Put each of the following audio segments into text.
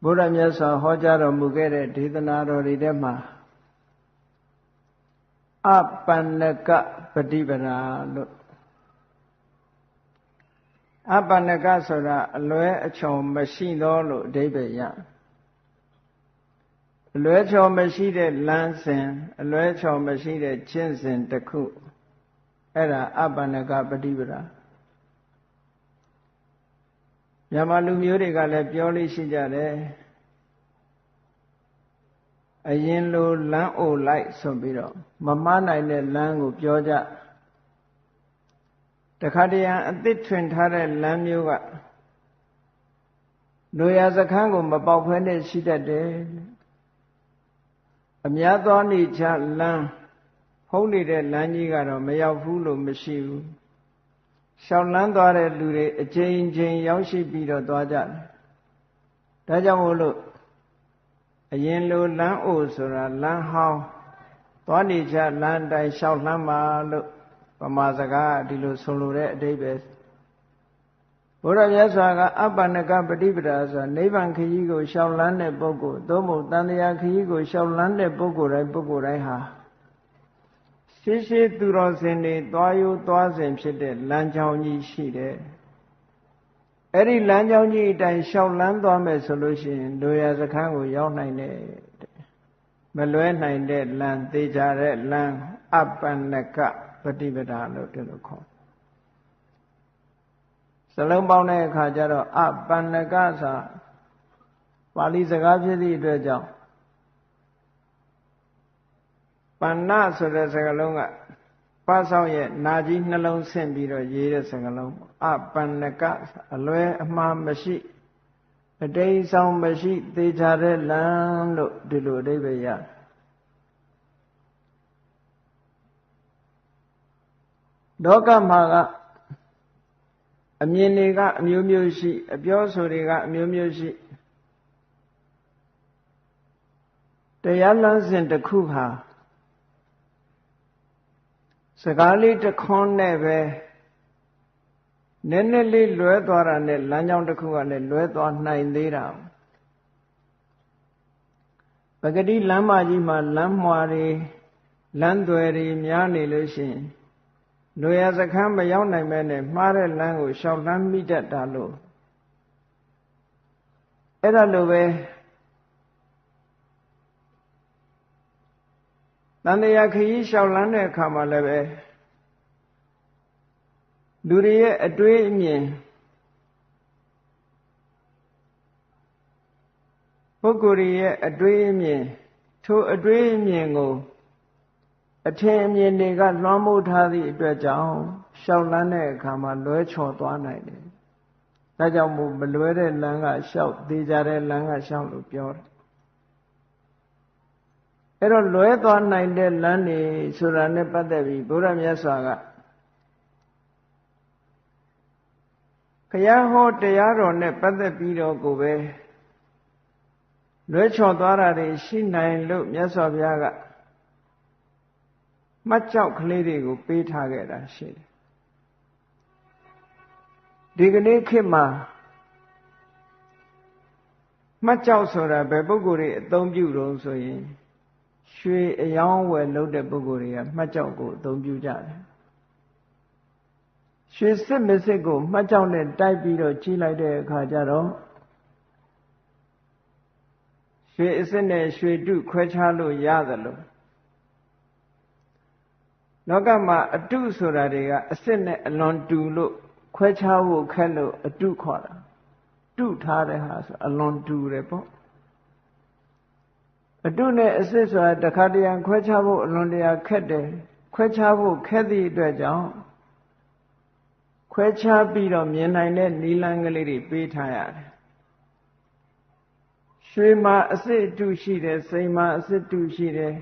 ဘုရားမြတ်စွာဟောကြားတော်မူခဲ့တဲ့ဒေသနာတော်တွေထဲမှာအပန္နကပฏิပဒါလို့အပန္နကဆိုတာအလွဲအချော်မရှိသောလို့အဓိပ္ပာယ်ရအလွဲချော်မရှိတဲ့လမ်းစဉ်အလွဲချော်မရှိတဲ့ကျင့်စဉ်တစ်ခုအဲ့ဒါအပန္နကပฏิပဒါမြန်မာလူမျိုးတွေကလည်းပြောလို့ရှိကြတယ်အရင်လိုလမ်းအိုလိုက်ဆိုပြီးတော့မမှားနိုင်တဲ့လမ်းကိုပြောကြတခါတရံအသစ်ထွင်ထားတဲ့လမ်းမျိုးကလူရစခန်းကိုမပေါက်ဖဲနဲ့ရှိတတ်တယ်အများသောနေချလမ်းဖုံးနေတဲ့လမ်းကြီးကတော့မရောက်ဘူးလို့မရှိဘူးရှောင်းလန်းသွားတဲ့လူတွေအချိန်ချင်းရောက်ရှိပြီးတော့သွားကြတယ်ဒါကြောင့်မို့လို့အရင်လိုလမ်းအိုဆိုတာလမ်းဟောင်းသွားနေချလမ်းတိုင်းရှောက်လှမ်းပါလို့ဗမာစကားဒီလိုဆိုလိုတဲ့အဓိပ္ပာယ်ဘုရားမြတ်စွာကအပ္ပန္နကပฏิပဒါဆိုတာနိဗ္ဗာန်ခရီးကိုရှောက်လန်းတဲ့ပုဂ္ဂိုလ်သို့မဟုတ်တန်တရားခရီးကိုရှောက်လန်းတဲ့ပုဂ္ဂိုလ်တိုင်းဟာရှိသူတော်စင်တွေသွားရိုးသွားစဉ်ဖြစ်တဲ့လမ်းကြောင်းကြီးရှိတယ်အဲ့ဒီလမ်းကြောင်းကြီးအတိုင်းရှောက်လန်းသွားမယ်ဆိုလို့ရှိရင်လူရစခန်းကိုရောက်နိုင်တယ်မလွဲနိုင်တဲ့လမ်းသေချာတဲ့လမ်းအပ္ပန္နကပฏิပဒါလို့ဒီလိုခေါ်စလုံးပေါင်းတဲ့အခါကျတော့အပ္ပန္နကဆိုပါဠိစကားဖြစ်သည့်အတွက်ကြောင့်ပဏ္ဏဆိုတဲ့စကားလုံးကပါးဆောင်ရဲ့နာကြီးနှလုံးဆင့်ပြီးတော့ရေးတဲ့စကားလုံးအပန္နကအလွဲအမှားမရှိအတိမ်ဆောင်မရှိသေချာတဲ့လမ်းလို့ဒီလိုအဓိပ္ပာယ်ရလောကမှာကအမြင်တွေကအမျိုးမျိုးရှိအပြောဆိုတွေကအမျိုးမျိုးရှိတရားလမ်းစဉ်တစ်ခုဟာစကားလေးတစ်ခွန်းနဲ့ပဲနည်းနည်းလေးလွဲသွားတာနဲ့လမ်းကြောင်းတစ်ခုကလည်းလွဲသွားနိုင်သေးတာပဂတိလမ်းမကြီးမှာလမ်းမွာတွေလမ်းသွယ်တွေများနေလို့ရှိရင်လူရစခန်းမရောက်နိုင်မဲနဲ့မှားတဲ့လမ်းကိုရှောက်လမ်းမိတတ်တာလို့အဲ့ဒါလိုပဲတန်တရားခရီးလျှောက်လန်းတဲ့အခါမှာလည်းပဲလူတွေရဲ့အတွေးအမြင်ပုဂ္ဂိုလ်ရဲ့အတွေးအမြင်ထိုအတွေးအမြင်ကိုအထင်အမြင်တွေကလွှမ်းမိုးထားသည့်အတွက်ကြောင့်လျှောက်လန်းတဲ့အခါမှာလွဲချော်သွားနိုင်တယ်။ဒါကြောင့်မို့မလွဲတဲ့လမ်းကလျှောက်သေးကြတဲ့လမ်းကလျှောက်လို့ပြောတယ်အဲ့တော့လွဲသွားနိုင်တဲ့လမ်းတွေဆိုတာနဲ့ပတ်သက်ပြီးဘုရားမြတ်စွာကဘုရားဟောတရားတော်နဲ့ပတ်သက်ပြီးတော့ကိုပဲလွဲချော်သွားတာတွေရှိနိုင်လို့မြတ်စွာဘုရားကမှတ်ကြောက်ကလေးတွေကိုပေးထားခဲ့တာရှိတယ်ဒီကနေ့ခေတ်မှာမှတ်ကြောက်ဆိုတာဘယ်ပုဂ္ဂိုလ်တွေအသုံးပြုတော့ဆိုရင်ရွှေအယောင်းဝယ်လုပ်တဲ့ပုဂ္ဂိုလ်တွေကမှတ်ကြောက်ကိုအသုံးပြုကြတယ်ရွှေစစ်မစစ်ကိုမှတ်ကြောက်နဲ့တိုက်ပြီးတော့ကြီးလိုက်တဲ့အခါကျတော့ရွှေအစစ်နဲ့ရွှေတုခွဲခြားလို့ရတယ်လို့လောကမှာအတုဆိုတာတွေကအစစ်နဲ့အလွန်တူလို့ခွဲခြားဖို့ခက်လို့အတုခေါ်တာတုထားတဲ့ဟာဆိုအလွန်တူတယ်ပေါ့အတုနဲ့အစစ်ဆိုတာတခါတရံခွဲခြားဖို့အလွန်တရာခက်တယ်ခွဲခြားဖို့ခက်သည့်အတွက်ကြောင့်ခွဲခြားပြီးတော့မြင်နိုင်တဲ့နိလန်းကလေးတွေပေးထားရတယ်ရွှေမှာအစစ်အတုရှိတယ်စိန်မှာအစစ်အတုရှိတယ်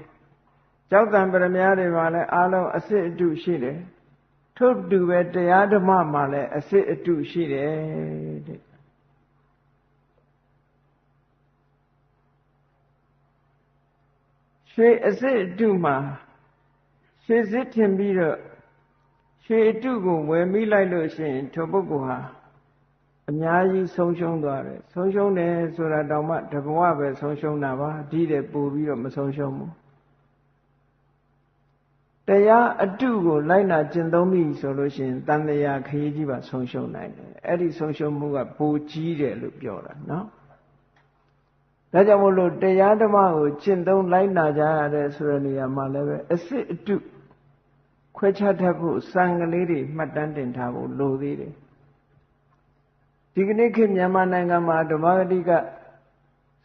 ကြောက်တံပရမများတွေမှာလည်းအားလုံးအစစ်အတုရှိတယ်ထို့တူပဲတရားဓမ္မမှာလည်းအစစ်အတုရှိတယ်တဲ့ရွှေအစစ်အတုမှာရွှေစစ်ထင်ပြီးတော့ရွှေအတုကိုဝယ်မိလိုက်လို့ရှိရင်ထိုပုဂ္ဂိုလ်ဟာ အများကြီးဆုံးရှုံးသွားတယ်ဆုံးရှုံးတယ်ဆိုတာတောင်မှတဘဝပဲဆုံးရှုံးတာပါဒီတဲ့ပို့ပြီးတော့မဆုံးရှုံးဘူးတရားအတုကိုလိုက်နာကျင့်သုံးပြီဆိုလို့ရှိရင်တန်တရားခရီးကြီးပါဆုံးရှုံးနိုင်တယ်အဲ့ဒီဆုံးရှုံးမှုကပိုကြီးတယ်လို့ပြောတာနော်ဒါကြောင့်မို့လို့တရားဓမ္မကိုကျင့်သုံးလိုက်နာကြရတဲ့ဆိုတဲ့နေရာမှာလည်းပဲအစစ်အတုခွဲခြားတတ်ဖို့စံကလေးတွေမှတ်တမ်းတင်ထားဖို့လိုသေးတယ်ဒီကနေ့ခေတ်မြန်မာနိုင်ငံမှာဓမ္မဂတိက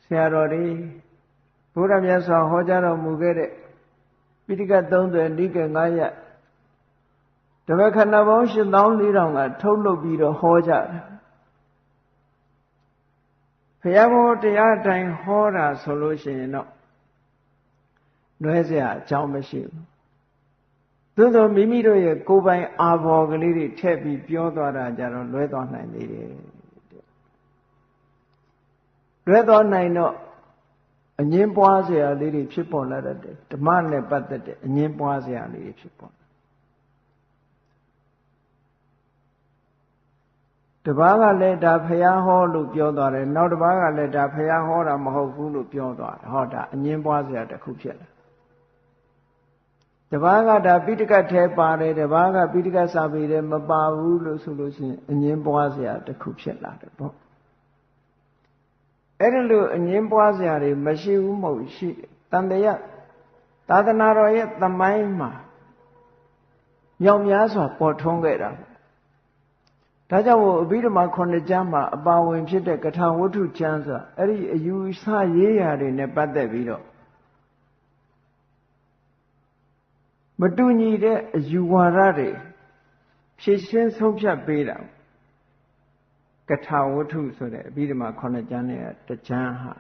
ဆရာတော်တွေဘုရားမြတ်စွာဟောကြားတော်မူခဲ့တဲ့ပိဋကတ်30နိကေ9ရပ်ဓမ္မခန္ဓာပေါင်း8400ကထုတ်လုပ်ပြီးတော့ဟောကြတယ်ဘုရားဘောတရားတိုင်းဟောတာဆိုလို့ရှိရင်တော့လွဲเสียအကြောင်းမရှိဘူးသို့သောမိမိတို့ရဲ့ကိုယ်ပိုင်အာဘော်ကလေးတွေထည့်ပြီးပြောသွားတာကြတော့လွဲသွားနိုင်သေးတယ်လွဲသွားနိုင်တော့အငင်းပွားเสียလေးတွေဖြစ်ပေါ်လာတဲ့ဓမ္မနဲ့ပတ်သက်တဲ့အငင်းပွားเสียလေးတွေဖြစ်ပေါ်တပားကလည်းဒါဖျားဟောလို့ပြောသွားတယ်နောက်တပားကလည်းဒါဖျားဟောတာမဟုတ်ဘူးလို့ပြောသွားတယ်ဟောဒါအငင်းပွားเสียတစ်ခုဖြစ်လာတပားကဒါပိဋကတ်ထဲပါတယ်တပားကပိဋကတ်စာပေထဲမပါဘူးလို့ဆိုလို့ရှိရင်အငင်းပွားเสียတစ်ခုဖြစ်လာတယ်ပေါ့အဲ့ဒါလို့အငင်းပွားเสียတွေမရှိဘူးမဟုတ်ရှိတန်တရားသာသနာတော်ရဲ့သမိုင်းမှာမြောက်များစွာပေါ်ထွန်းခဲ့တာဒါကြောင့်မို့အဘိဓမ္မာ9ကျမ်းမှာအပါဝင်ဖြစ်တဲ့ကထာဝတ္ထုကျမ်းဆိုတာအဲ့ဒီအယူဆရေးရာတွေနဲ့ပတ်သက်ပြီးတော့မတူညီတဲ့အယူဝါဒတွေဖြည့်ရှင်းဆုံးဖြတ်ပေးတာကထာဝတ္ထုဆိုတဲ့အဘိဓမ္မာ9ကျမ်းနဲ့တကျမ်းဟာ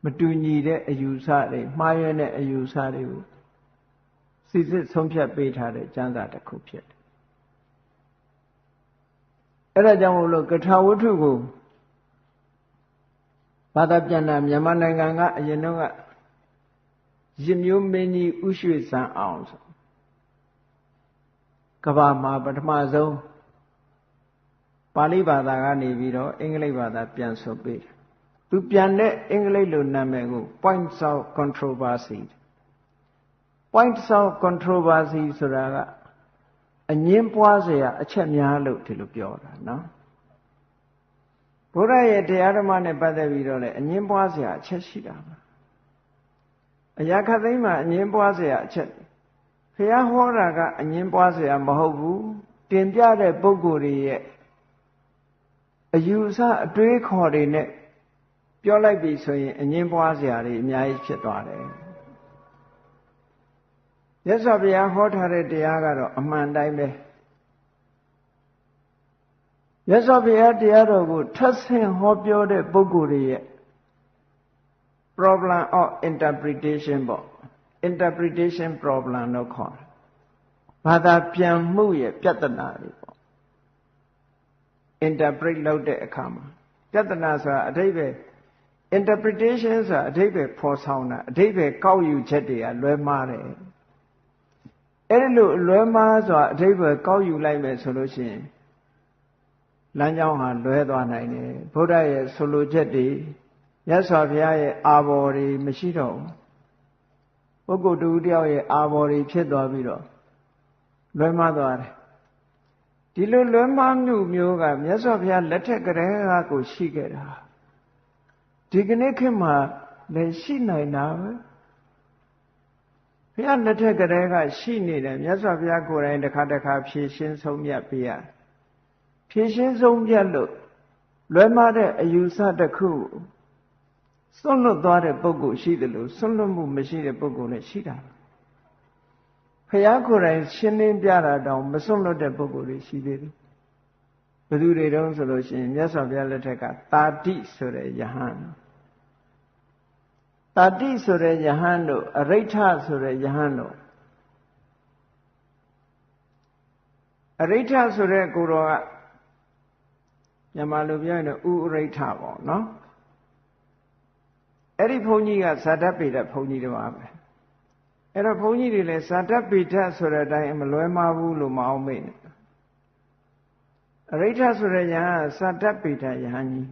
မတူညီတဲ့အယူဆတွေမှားယွင်းတဲ့အယူဆတွေကိုစစ်စစ်ဆုံးဖြတ်ပေးထားတဲ့ကျမ်းစာတစ်ခုဖြစ်တယ်အဲ့ဒါကြောင့်မို့လို့ကထာဝတ္ထုကိုဘာသာပြန်တာမြန်မာနိုင်ငံကအရင်တော့ရစ်မျိုးမင်းကြီးဥရွှေစံအောင်ဆိုကမ္ဘာမှာပထမဆုံးပါဠိဘာသာကနေပြီးတော့အင်္ဂလိပ်ဘာသာပြန်ဆိုပေးတယ်သူပြန်တဲ့အင်္ဂလိပ်လိုနာမည်ကို points of controversy points of controversy ဆိုတာကအငင်းပွားเสียအချက်များလို့ဒီလိုပြောတာနော်ဘုရားရဲ့တရားဓမ္မနဲ့ပတ်သက်ပြီးတော့လည်းအငင်းပွားเสียအချက်ရှိတာပါအရာခသိမ်းမှာအငင်းပွားเสียအချက်ဘုရားဟောတာကအငင်းပွားเสียမဟုတ်ဘူးတင်ပြတဲ့ပုဂ္ဂိုလ်တွေရဲ့အယူအဆအတွေးခေါ်တွေနဲ့ပြောလိုက်ပြီဆိုရင်အငင်းပွားเสียတွေအများကြီးဖြစ်သွားတယ်မြတ်စွာဘုရားဟောထားတဲ့တရားကတော့အမှန်တိုင်းပဲမြတ်စွာဘုရားတရားတော်ကိုထပ်ဆင့်ဟောပြောတဲ့ပုဂ္ဂိုလ်တွေရဲ့ problem of interpretation ပေါ့ interpretation problem လို့ခေါ်တယ်ဘာသာပြန်မှုရဲ့ပြဿနာတွေပေါ့ interpret လုပ်တဲ့အခါမှာပြဿနာဆိုတာအဓိပ္ပာယ် interpretation ဆိုတာအဓိပ္ပာယ်ဖော်ဆောင်တာအဓိပ္ပာယ်ကောက်ယူချက်တွေကလွဲမှားတယ်အဲ့ဒီလိုလွဲမှားစွာအဓိပ္ပာယ်ကောက်ယူလိုက်မယ်ဆိုလို့ရှိရင်လမ်းကြောင်းဟာလွဲသွားနိုင်တယ်ဘုရားရဲ့ဆိုလိုချက်တွေမြတ်စွာဘုရားရဲ့အာဘော်တွေမရှိတော့ဘူးပုဂ္ဂိုလ်တူတယောက်ရဲ့အာဘော်တွေဖြစ်သွားပြီးတော့လွဲမှားသွားတယ်ဒီလိုလွဲမှားမှုမျိုးကမြတ်စွာဘုရားလက်ထက်ကတည်းကကိုရှိခဲ့တာဒီကနေ့ခေတ်မှာလည်းရှိနိုင်တာပဲဘုရားလက်ထက်ကတည်းကရှိနေတယ်မြတ်စွာဘုရားကိုယ်တိုင်တစ်ခါတစ်ခါဖြည့်ရှင်းဆုံးဖြတ်ပေးရဖြည့်ရှင်းဆုံးဖြတ်လို့လွဲမှားတဲ့အယူဆတစ်ခုစွန့်လွတ်သွားတဲ့ပုဂ္ဂိုလ်ရှိတယ်လို့စွန့်လွတ်မှုမရှိတဲ့ပုဂ္ဂိုလ်လည်းရှိတာဘုရားကိုယ်တိုင်ရှင်းလင်းပြတာတောင်မစွန့်လွတ်တဲ့ပုဂ္ဂိုလ်တွေရှိသေးတယ်ဘယ်သူတွေတုန်းဆိုလို့ရှိရင်မြတ်စွာဘုရားလက်ထက်ကတာတိဆိုတဲ့ယဟန်တာတိဆိုတဲ့ယဟန်တို့အရိဋ္ဌဆိုတဲ့ယဟန်တို့အရိဋ္ဌဆိုတဲ့ကိုယ်တော်ကမြန်မာလိုပြောရင်တော့ဥရိဋ္ဌပေါ့နော်အဲ့ဒီဘုန်းကြီးကဇာတပေတဘုန်းကြီးတွေပါပဲအဲ့တော့ဘုန်းကြီးတွေလည်းဇာတပေတဆိုတဲ့အတိုင်းမလွဲမှားဘူးလို့မအောင်မေ့နဲ့ အရိဋ္ဌဆိုတဲ့ယဟန်ကသတ္တပေတယဟန်ကြီး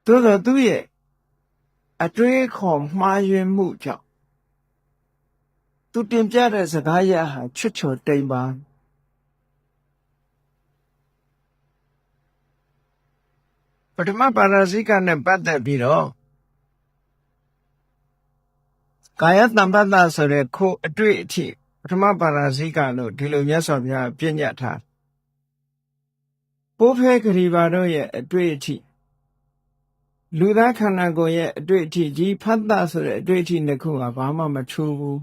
သို့သောသူရဲ့အတွေးခေါ်မှားယွင်းမှုကြောင့်သူတင်ပြတဲ့စကားရဟာချွတ်ချော်တိမ်ပါပထမပါရဇိကနဲ့ပတ်သက်ပြီးတော့ကာယတမ္ပတ္တဆိုတဲ့ခိုးအတွေ့အထိပထမပါရဇိကလို့ဒီလိုမြတ်စွာဘုရားပြညတ်ထားပိုးဖဲဂရိပါတို့ရဲ့အတွေ့အထိလူသားခန္ဓာကိုယ်ရဲ့အတွေ့အထိကြီးဖတ်တာဆိုတဲ့အတွေ့အထိနှစ်ခုကဘာမှမထူးဘူး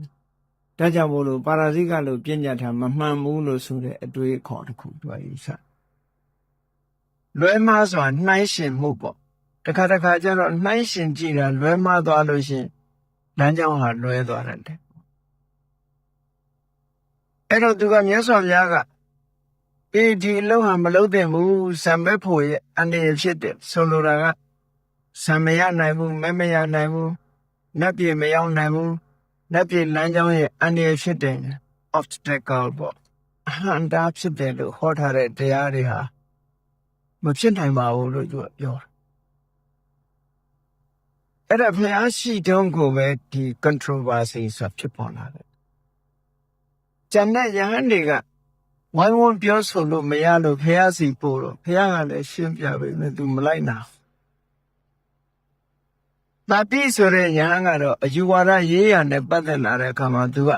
ဒါကြောင့်မို့လို့ပါရဇိကလို့ပြညတ်ထားမမှန်ဘူးလို့ဆိုတဲ့အတွေ့အခေါ်တစ်ခုတွေ့ရစလွဲမှားစွာနှိုင်းရှင်မှုပေါ့တခါတခါကျတော့နှိုင်းရှင်ကြည့်တာလွဲမှားသွားလို့ရှင်လမ်းကြောင်းဟာလွဲသွားတယ်အဲ့တော့သူကမြတ်စွာဘုရားကဒီအလုံးဟာမလုံးသင့်ဘူးဇံပဲဖို့ရဲ့အန္တရာယ်ဖြစ်တယ်ဆိုလိုတာကဇံမရနိုင်ဘူးမရနိုင်ဘူးနတ်ပြည်မရောက်နိုင်ဘူးနတ်ပြည်လမ်းကြောင်းရဲ့အန္တရာယ်ဖြစ်တယ် obstacle ပေါ့အဟန့်တားဖြစ်တယ်လို့ဟောထားတဲ့တရားတွေဟာမဖြစ်နိုင်ပါဘူးလို့သူကပြောတာအဲ့ဒါဘုရားရှိတုံးကိုပဲဒီ controversy ဆိုဖြစ်ပေါ်လာတယ်ကျန်တဲ့ယဟန်တွေကဝိုင်းဝန်းပြောဆိုလို့မရလို့ဘုရားစီပို့တော့ဘုရားကလည်းရှင်းပြပေးမယ်သူမလိုက်နာတတိဆိုတဲ့ယဟန်ကတော့အယူဝါဒရေးရနဲ့ပတ်သက်လာတဲ့အခါမှာသူက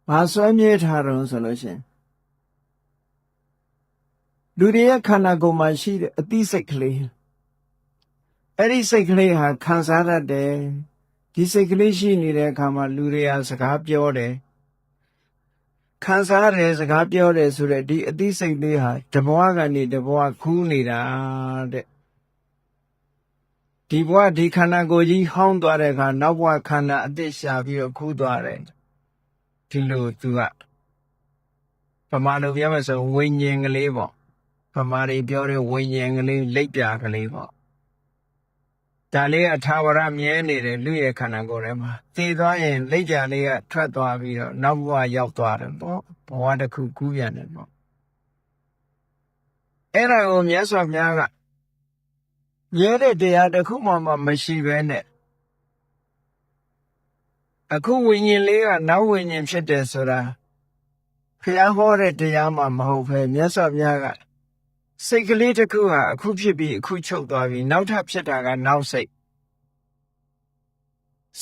ဘာဆွဲမြဲထားတော့ဆိုလို့ရှိရင်လူတွေရဲ့ခန္ဓာကိုယ်မှာရှိတဲ့အသိစိတ်ကလေးအဲ့ဒီစိတ်ကလေးဟာခံစားတတ်တယ်ဒီစိတ်ကလေးရှိနေတဲ့အခါမှာလူတွေကစကားပြောတယ်ခံစားတယ်စကားပြောတယ်ဆိုတဲ့ဒီအသိစိတ်လေးဟာတဘဝကနေတဘဝခူးနေတာတဲ့ဒီဘဝဒီခန္ဓာကိုယ်ကြီးဟောင်းသွားတဲ့အခါနောက်ဘဝခန္ဓာအသစ်ရှာပြီးတော့ခူးသွားတယ်ဒီလိုသူကဗမာလိုပြောမယ်ဆိုဝိညာဉ်ကလေးပေါ့ဗမာတွေပြောတဲ့ဝိညာဉ်ကလေးလက်ပြကလေးပေါ့ဒါလေးအထာဝရမြဲနေတယ်လူရဲ့ခန္ဓာကိုယ်ထဲမှာသိသွားရင်လက်ပြလေးကထွက်သွားပြီးတော့နောက်ဘဝရောက်သွားတယ်ပေါ့ဘဝတစ်ခုကူးပြန်တယ်ပေါ့အဲ့ဒါကိုမြတ်စွာဘုရားကမြဲတဲ့တရားတစ်ခုမှမရှိဘဲနဲ့အခုဝိညာဉ်လေးကနောက်ဝိညာဉ်ဖြစ်တယ်ဆိုတာဘုရားဟောတဲ့တရားမှမဟုတ်ဘဲမြတ်စွာဘုရားကစိတ်ကလေးတစ်ခုဟာအခုဖြစ်ပြီးအခုချုပ်သွားပြီးနောက်ထပ်ဖြစ်တာကနောက်စိတ်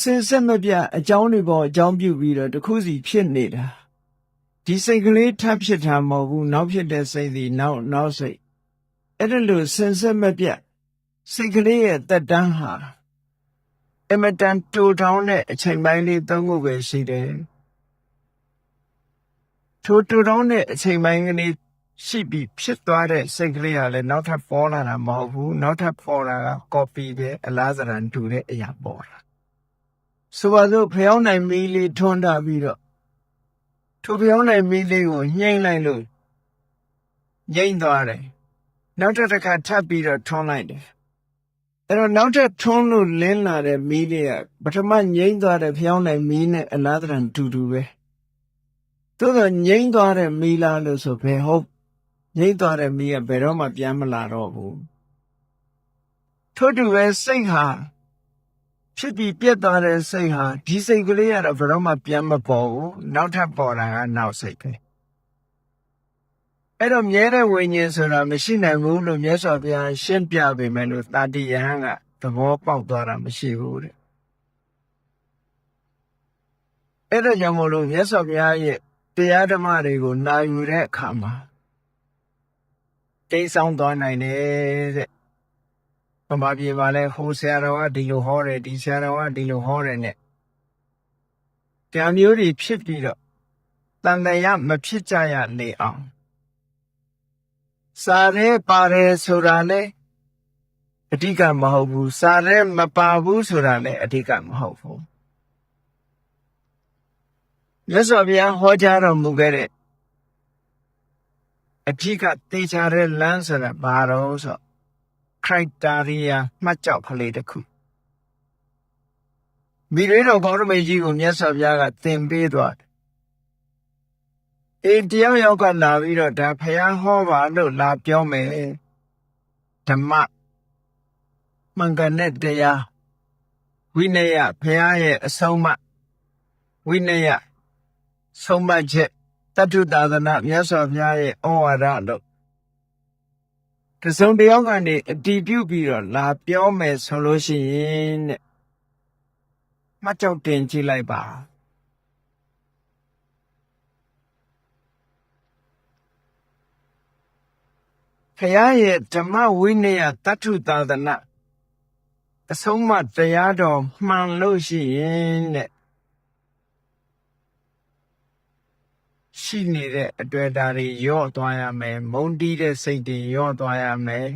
စင်စစ်မပြအကြောင်းတွေပေါ်အကြောင်းပြုပြီးတော့တစ်ခုစီဖြစ်နေတာဒီစိတ်ကလေးထပ်ဖြစ်တာမဟုတ်ဘူးနောက်ဖြစ်တဲ့စိတ်ဒီနောက်စိတ်အဲ့ဒါလို့စင်စစ်မပြစိတ်ကလေးရဲ့တက်တန်းဟာအမတန်တူထောင်းတဲ့အချိန်ပိုင်းလေးသုံးခုပဲရှိတယ်ထိုတူထောင်းတဲ့အချိန်ပိုင်းကလေးရှိပြီးဖြစ်သွားတဲ့စိတ်ကလေးဟာလည်းနောက်ထပ်ပေါ်လာတာမဟုတ်ဘူးနောက်ထပ်ပေါ်လာက copy ပဲအလားစရန်တူတဲ့အရာပေါ်လာဆိုပါစို့ဖျောင်းနိုင်မီးလေးထွန်းထားပြီးတော့ထိုဖျောင်းနိုင်မီးလေးကိုညှိမ့်လိုက်လို့ငြိမ့်သွားတယ်နောက်တစ်ခါထပ်ပြီးတော့ထွန်းလိုက်တယ်အဲ့တော့နောက်ထပ်ထွန်းလို့လင်းလာတဲ့မီးလေးကပထမငြိမ့်သွားတဲ့ဖျောင်းနိုင်မီးနဲ့အလားစရန်တူပဲသို့တော့ငြိမ့်သွားတဲ့မီးလားလို့ဆိုဘယ်ဟုတ်ငြိမ့်သွားတဲ့မီးကဘယ်တော့မှပြန်မလာတော့ဘူးထို့တူပဲစိတ်ဟာဖြစ်ပြီးပြတ်သွားတဲ့စိတ်ဟာဒီစိတ်ကလေးကတော့ဘယ်တော့မှပြန်မပေါ်ဘူးနောက်ထပ်ပေါ်တာကနောက်စိတ်ပဲအဲ့တော့မြဲတဲ့ဝိညာဉ်ဆိုတာမရှိနိုင်ဘူးလို့မြတ်စွာဘုရားရှင်းပြပေမဲ့လို့တာတိယဟန်ကသဘောပေါက်သွားတာမရှိဘူးတဲ့အဲ့ဒါကြောင့်မို့လို့မြတ်စွာဘုရားရဲ့တရားဓမ္မတွေကိုနာယူတဲ့အခါမှာတိတ်ဆောင်းသွားနိုင်တယ်တဲ့ဗမာပြည်မှာလည်းဟိုဆရာတော်ကဒီလိုဟောတယ်ဒီဆရာတော်ကဒီလိုဟောတယ်နဲ့တရားမျိုးတွေဖြစ်ပြီးတော့တန်တရားမဖြစ်ကြရလေအောင်စားရဲပါတယ်ဆိုတာလေအဓိကမဟုတ်ဘူးစားရဲမပါဘူးဆိုတာလည်းအဓိကမဟုတ်ဘူးမြတ်စွာဘုရားဟောကြားတော်မူခဲ့တဲ့အဓိကသိချတဲ့လမ်းဆိုတာဘာလို့ဆိုcriteria မှတ်ကြောက်ကလေးတစ်ခုမိရေတော်ဘောရမေကြီးကိုမြတ်စွာဘုရားကသင်ပေးသွားတယ် တရားရောက်ကလာပြီးတော့ဒါဖယားဟောပါလို့လာပြောမယ်ဓမ္မမှန်ကန်တဲ့တရားဝိနည်းဖယားရဲ့အဆုံးအမဝိနည်းဆုံးမချက်တတ္ထုသာသနာမြတ်စွာဘုရားရဲ့ဩဝါဒလို့တစုံတစ်ယောက်ကနေအတည်ပြုပြီးတော့လာပြောမယ်ဆိုလို့ရှိရင်တဲ့မှတ်ကြောက်တင်ကြည့်လိုက်ပါဖယားရဲ့ဓမ္မဝိနည်းတတ္ထုသာသနာအဆုံးအမတရားတော်မှန်လို့ရှိရင်တဲ့ရှိနေတဲ့အတွေ့အကြုံတွေရော့သွားရမယ်မုန်းတီးတဲ့စိတ်တွေရော့သွားရမယ်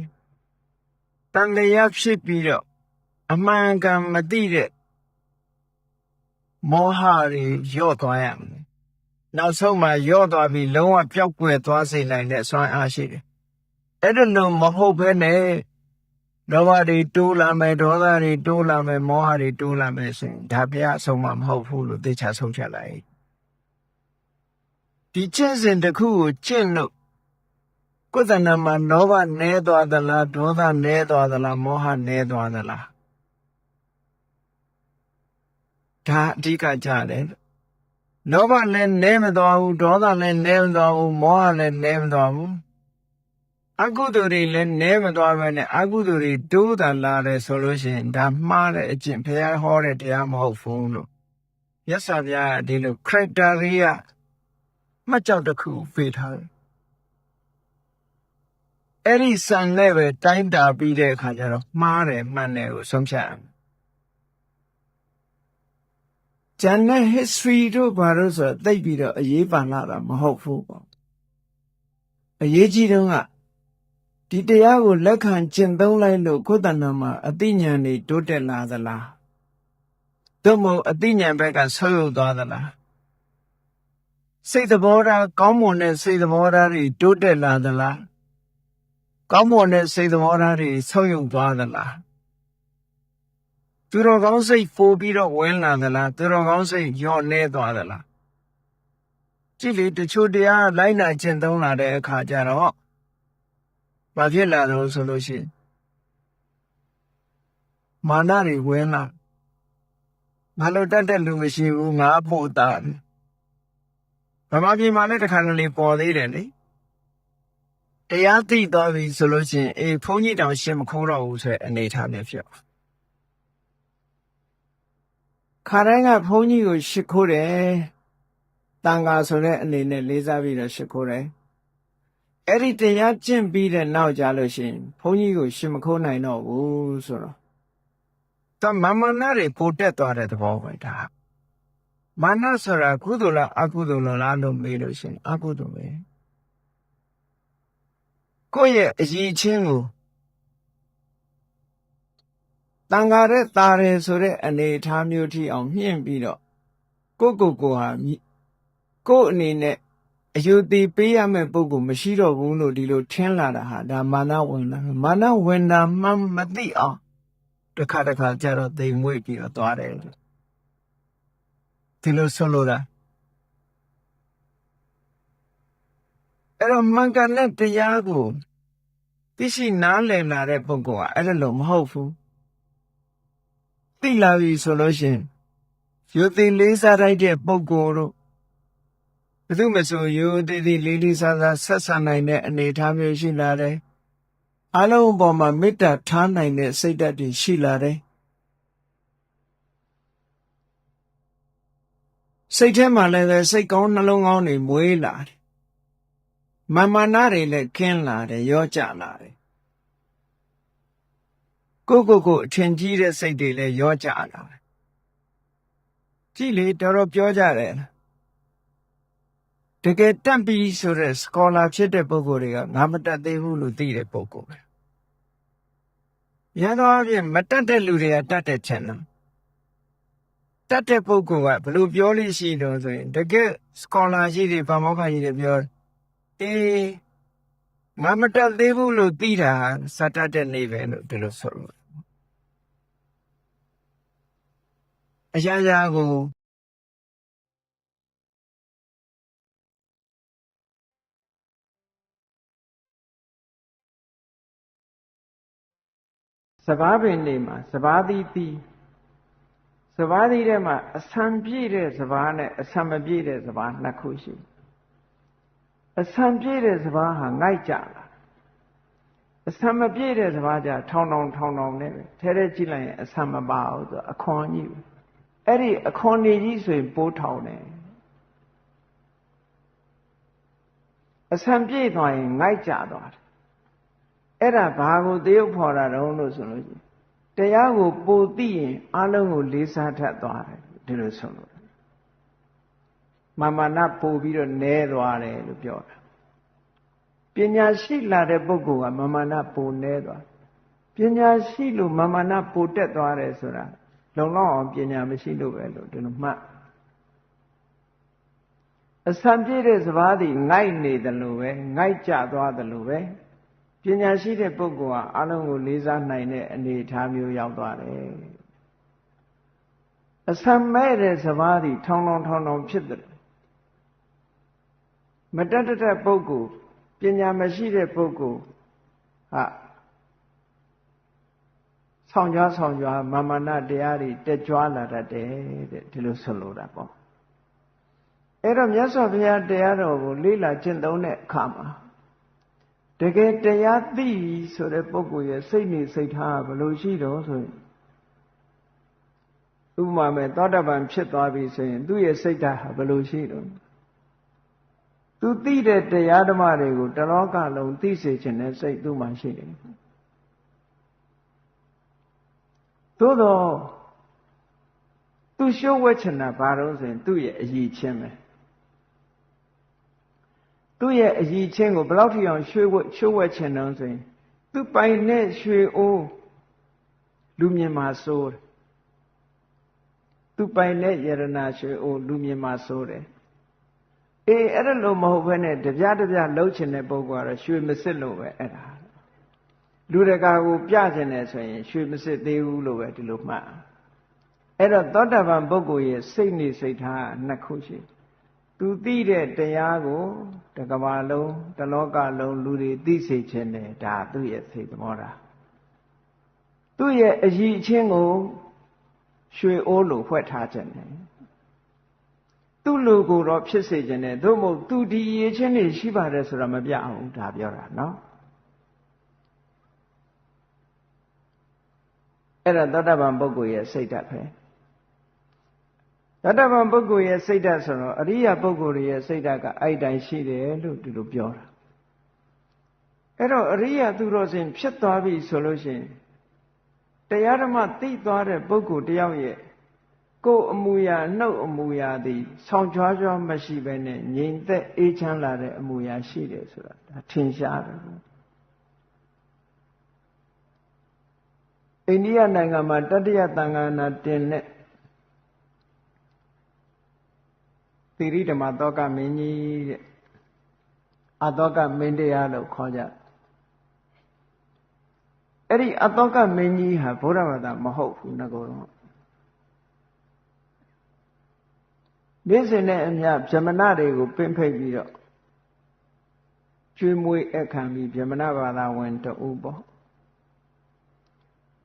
တန်တရားဖြစ်ပြီးတော့အမှန်ကန်မသိတဲ့မောဟတွေရော့သွားရမယ်နောက်ဆုံးမှာရော့သွားပြီးလုံးဝပျောက်ကွယ်သွားစေနိုင်တဲ့စွမ်းအားရှိတယ်အဲ့ဒါလို့မဟုတ်ဘဲနဲ့လောဘတွေတိုးလာမယ်ဒေါသတွေတိုးလာမယ်မောဟတွေတိုးလာမယ်ဆိုရင်ဒါဘုရားအဆုံးမမဟုတ်ဘူးလို့သိချဆုံးဖြတ်လိုက်ဒီကျင့်စဉ်တစ်ခုကိုကျင့်လို့ကိုယ်တဏ္ဍာမှာလောဘနည်းသွားသလားဒေါသနည်းသွားသလားမောဟနည်းသွားသလားဒါအဓိကကြတယ်လောဘလည်းနည်းမသွားဘူးဒေါသလည်းနည်းမသွားဘူးမောဟလည်းနည်းမသွားဘူးအကုသိုလ်တွေလည်းနည်းမသွားဘဲနဲ့အကုသိုလ်တွေတိုးတာလာတယ်ဆိုလို့ရှိရင်ဒါမှားတဲ့အကျင့်ဘုရားဟောတဲ့တရားမဟုတ်ဘူးလို့မြတ်စွာဘုရားဒီလို criteria မှတ်ကြောက်တစ်ခုပေးထားတယ်အဲ့ဒီစံနဲ့ပဲတိုင်းတာပြီးတဲ့အခါကျတော့မှားတယ်မှန်တယ်ကိုဆုံးဖြတ်အောင်ကျန်တဲ့ history တို့ဘာလို့ဆိုတော့သိပြီးတော့အရေးပါလာတာမဟုတ်ဘူးပေါ့အရေးကြီးတုန်းကဒီတရားကိုလက်ခံကျင့်သုံးလိုက်လို့ကိုယ်တဏ္ဍာမှာအသိဉာဏ်တွေတိုးတက်လာသလားသို့မဟုတ်အသိဉာဏ်ဘက်ကဆုတ်ယုတ်သွားသလားစိတ်သဘောထားကောင်းမွန်တဲ့စိတ်သဘောထားတွေတိုးတက်လာသလားကောင်းမွန်တဲ့စိတ်သဘောထားတွေဆုတ်ယုတ်သွားသလားသူတော်ကောင်းစိတ်ပိုပြီးတော့ဝင်လာသလားသူတော်ကောင်းစိတ်ညော့နေသွားသလားကြည့်လေတချို့တရားလိုက်နာကျင့်သုံးလာတဲ့အခါကျတော့ဘာဖြစ်လာတော့ဆိုလို့ရှိရင်မာနတွေဝင်လာငါလိုတတ်တဲ့လူမရှိဘူးငါဖို့တာဗမာပြည်မှာလည်းတခါတလေပေါ်သေးတယ်လေတရားသိသွားပြီဆိုလို့ရှိရင်ဘုန်းကြီးတောင်ရှင်မခိုးတော့ဘူးဆိုတဲ့အနေအထားမျိုးဖြစ်ခါတိုင်းကဘုန်းကြီးကိုရှ िख ိုးတယ်တန်ဃာဆိုတဲ့အနေနဲ့လေးစားပြီးတော့ရှ िख ိုးတယ်အဲ့ဒီတရားကျင့်ပြီးတဲ့နောက်ကြလို့ရှိရင်ဘုန်းကြီးကိုရှင်မခိုးနိုင်တော့ဘူးဆိုတော့မာနတွေပိုတက်သွားတဲ့သဘောပဲဒါမာနဆိုတာကုသိုလ်လားအကုသိုလ်လားလို့မေးလို့ရှိရင်အကုသိုလ်ပဲကိုယ့်ရဲ့အရေးချင်းကိုတန်ဃာတဲ့တာတယ်ဆိုတဲ့အနေအထားမျိုးထိအောင်မြင့်ပြီးတော့ကိုဟာကိုယ့်အနေနဲ့အယူတည်ပေးရမယ့်ပုဂ္ဂိုလ်မရှိတော့ဘူးလို့ဒီလိုထင်လာတာဟာဒါမာနဝင်လာမာနဝင်တာမှမသိအောင်တစ်ခါကြတော့သိမ်မွေ့ပြီးတော့သွားတယ်ဒီလိုဆိုလိုတာအဲ့တော့မှန်ကန်တဲ့တရားကိုသိရှိနားလည်လာတဲ့ပုဂ္ဂိုလ်ကအဲ့လိုမဟုတ်ဘူးသိလာပြီဆိုလို့ရှိရင်ယူသိလေးစားလိုက်တဲ့ပုဂ္ဂိုလ်တို့ဘယ်သူမှဆိုယူသိလေးစားဆက်ဆံနိုင်တဲ့အနေအထားမျိုးရှိလာတယ်အလုံးပေါ်မှာမေတ္တာထားနိုင်တဲ့စိတ်ဓာတ်တွေရှိလာတယ်စိတ်ထဲမှာလည်းစိတ်ကောင်းနှလုံးကောင်းတွေမွေးလာတယ်မာနတွေလည်းခင်းလာတယ်ရောကျလာတယ်ကိုအထင်ကြီးတဲ့စိတ်တွေလည်းရောကျလာတယ်ကြည့်လေတော်တော်ပြောကြတယ်တကယ်တတ်ပြီးဆိုတဲ့ scholar ဖြစ်တဲ့ပုဂ္ဂိုလ်တွေကငါမတတ်သေးဘူးလို့သိတဲ့ပုဂ္ဂိုလ်ပဲရသောအပြင်မတတ်တဲ့လူတွေကတတ်တဲ့ချက်နော်တတ်တဲ့ပုဂ္ဂိုလ်ကဘယ်လိုပြောလို့ရှိတော့ဆိုရင်တကယ် scholar ရှိတယ်ဗမောက္ခကြီးတွေပြောငါမတတ်သေးဘူးလို့သိတာစတတ်တဲ့နေပဲလို့ဒီလိုဆိုလို့အရာရာကို ဘာပင်နေမှာစဘာသီးသီးစဘာသီးထဲမှာအဆံပြည့်တဲ့စဘာနဲ့အဆံမပြည့်တဲ့စဘာနှစ်ခုရှိအဆံပြည့်တဲ့စဘာဟာငိုက်ကြလာအဆံမပြည့်တဲ့စဘာကြထောင်ထောင်နဲ့ပဲထဲထဲကြည့်လိုက်ရင်အဆံမပါဘူးဆိုအခွန်ကြီးပဲအဲ့ဒီအခွန်နေကြီးဆိုရင်ပိုးထောင်တယ်အဆံပြည့်သွားရင်ငိုက်ကြသွားတယ်အဲ့ဒါဘာကိုသရုပ်ဖော်တာတုံးလို့ဆိုလို့ရှိရင်တရားကိုပိုသိရင်အလုံးကိုလေးစားထပ်သွားတယ်ဒီလိုဆိုလို့မာနပိုပြီးတော့နဲသွားတယ်လို့ပြောတာပညာရှိလာတဲ့ပုဂ္ဂိုလ်ကမာနပိုနဲသွားပညာရှိလို့မာနပိုတက်သွားတယ်ဆိုတာလုံလောက်အောင်ပညာမရှိလို့ပဲလို့ဒီလိုမှတ်အဆံပြည့်တဲ့စဘာသည်ငိုက်နေတယ်လို့ပဲငိုက်ကြသွားတယ်လို့ပဲပညာရှိတဲ့ပုဂ္ဂိုလ်ဟာအလုံးကိုလေးစားနိုင်တဲ့အနေအထားမျိုးရောက်သွားတယ်အဆံမဲ့တဲ့စဘာသည်ထောင်ဖြစ်တယ်မတတ်တဲ့ပုဂ္ဂိုလ်ပညာမရှိတဲ့ပုဂ္ဂိုလ်ဟာဆောင်ကြွားမာနတရားတွေတက်ကြွလာတတ်တယ်တဲ့ဒီလိုဆိုလိုတာပေါ့အဲ့တော့မြတ်စွာဘုရားတရားတော်ကိုလေ့လာကျင့်သုံးတဲ့အခါမှာတကယ်တရားသိဆိုတဲ့ပုဂ္ဂိုလ်ရဲ့စိတ်နေစိတ်ထားဘယ်လိုရှိတော့ဆိုရင်ဥပမာမဲ့သောတာပန်ဖြစ်သွားပြီဆိုရင်သူ့ရဲ့စိတ်ဓာတ်ဟာဘယ်လိုရှိတော့သူသိတဲ့တရားဓမ္မတွေကိုတလောကလုံးသိစေခြင်းနဲ့စိတ်သူ့မှာရှိတယ်သို့တော့သူရှုပ်ဝဲချင်တာဘာလို့ဆိုရင်သူ့ရဲ့အည်ချင်းပဲသူ့ရဲ့အည်ချင်းကိုဘယ်လောက်ထိအောင်ရှုပ်ဝဲချင်တော့ဆိုရင်သူပိုင်တဲ့ရွှေအိုးလူမြင်မှာစိုးတယ်သူပိုင်တဲ့ယရနာရွှေအိုးလူမြင်မှာစိုးတယ်အေးအဲ့ဒါလို့မဟုတ်ဘဲနဲ့တပြားလှုပ်ချင်တဲ့ပုဂ္ဂိုလ်ကတော့ရွှေမစစ်လို့ပဲအဲ့ဒါလူတကာကိုပြချင်တယ်ဆိုရင်ရွှေမစစ်သေးဘူးလို့ပဲဒီလိုမှတ်အဲ့တော့သောတာပန်ပုဂ္ဂိုလ်ရဲ့စိတ်နေစိတ်ထားနှစ်ခုရှိသူသိတဲ့တရားကိုတစ်ကမ္ဘာလုံးတစ်လောကလုံးလူတွေသိစေခြင်းနဲ့ဒါသူ့ရဲ့စိတ်သဘောထားသူ့ရဲ့အည်ချင်းကိုရွှေအိုးလိုဖွဲ့ထားခြင်းနဲ့သူ့လူကိုတော့ဖြစ်စေခြင်းနဲ့သို့မဟုတ်သူဒီအည်ချင်းတွေရှိပါတယ်ဆိုတာမပြအောင်ဒါပြောတာနော်အဲ့ဒါသောတာပန်ပုဂ္ဂိုလ်ရဲ့စိတ်ဓာတ်ပဲသောတာပန်ပုဂ္ဂိုလ်ရဲ့စိတ်ဓာတ်ဆိုတော့အရိယာပုဂ္ဂိုလ်ရဲ့စိတ်ဓာတ်ကအဲ့တိုင်းရှိတယ်လို့ဒီလိုပြောတာအဲ့တော့အရိယာသူတော်စင်ဖြစ်သွားပြီဆိုလို့ရှိရင်တရားဓမ္မသိသွားတဲ့ပုဂ္ဂိုလ်တယောက်ရဲ့ကိုယ်အမူအရာနှုတ်အမူအရာသည်ဆောင်းကြွားမရှိဘဲနဲ့ငြိမ်သက်အေးချမ်းလာတဲ့အမူအရာရှိတယ်ဆိုတာဒါထင်ရှားတယ်အိန္ဒိယနိုင်ငံမှာတတိယသံဃာနာတင်တဲ့သီရိဓမ္မသောကမင်းကြီးတဲ့အသောကမင်းတရားလို့ခေါ်ကြအဲ့ဒီအသောကမင်းကြီးဟာဗုဒ္ဓဘာသာမဟုတ်ဘူးငကိုတော့နေ့စဉ်နဲ့အမျှဗြဟ္မဏတွေကိုပင့်ဖိတ်ပြီးတော့ကျွေးမွေးအခမ်းပြီးဗြဟ္မဏဘာသာဝင်တူပေါ့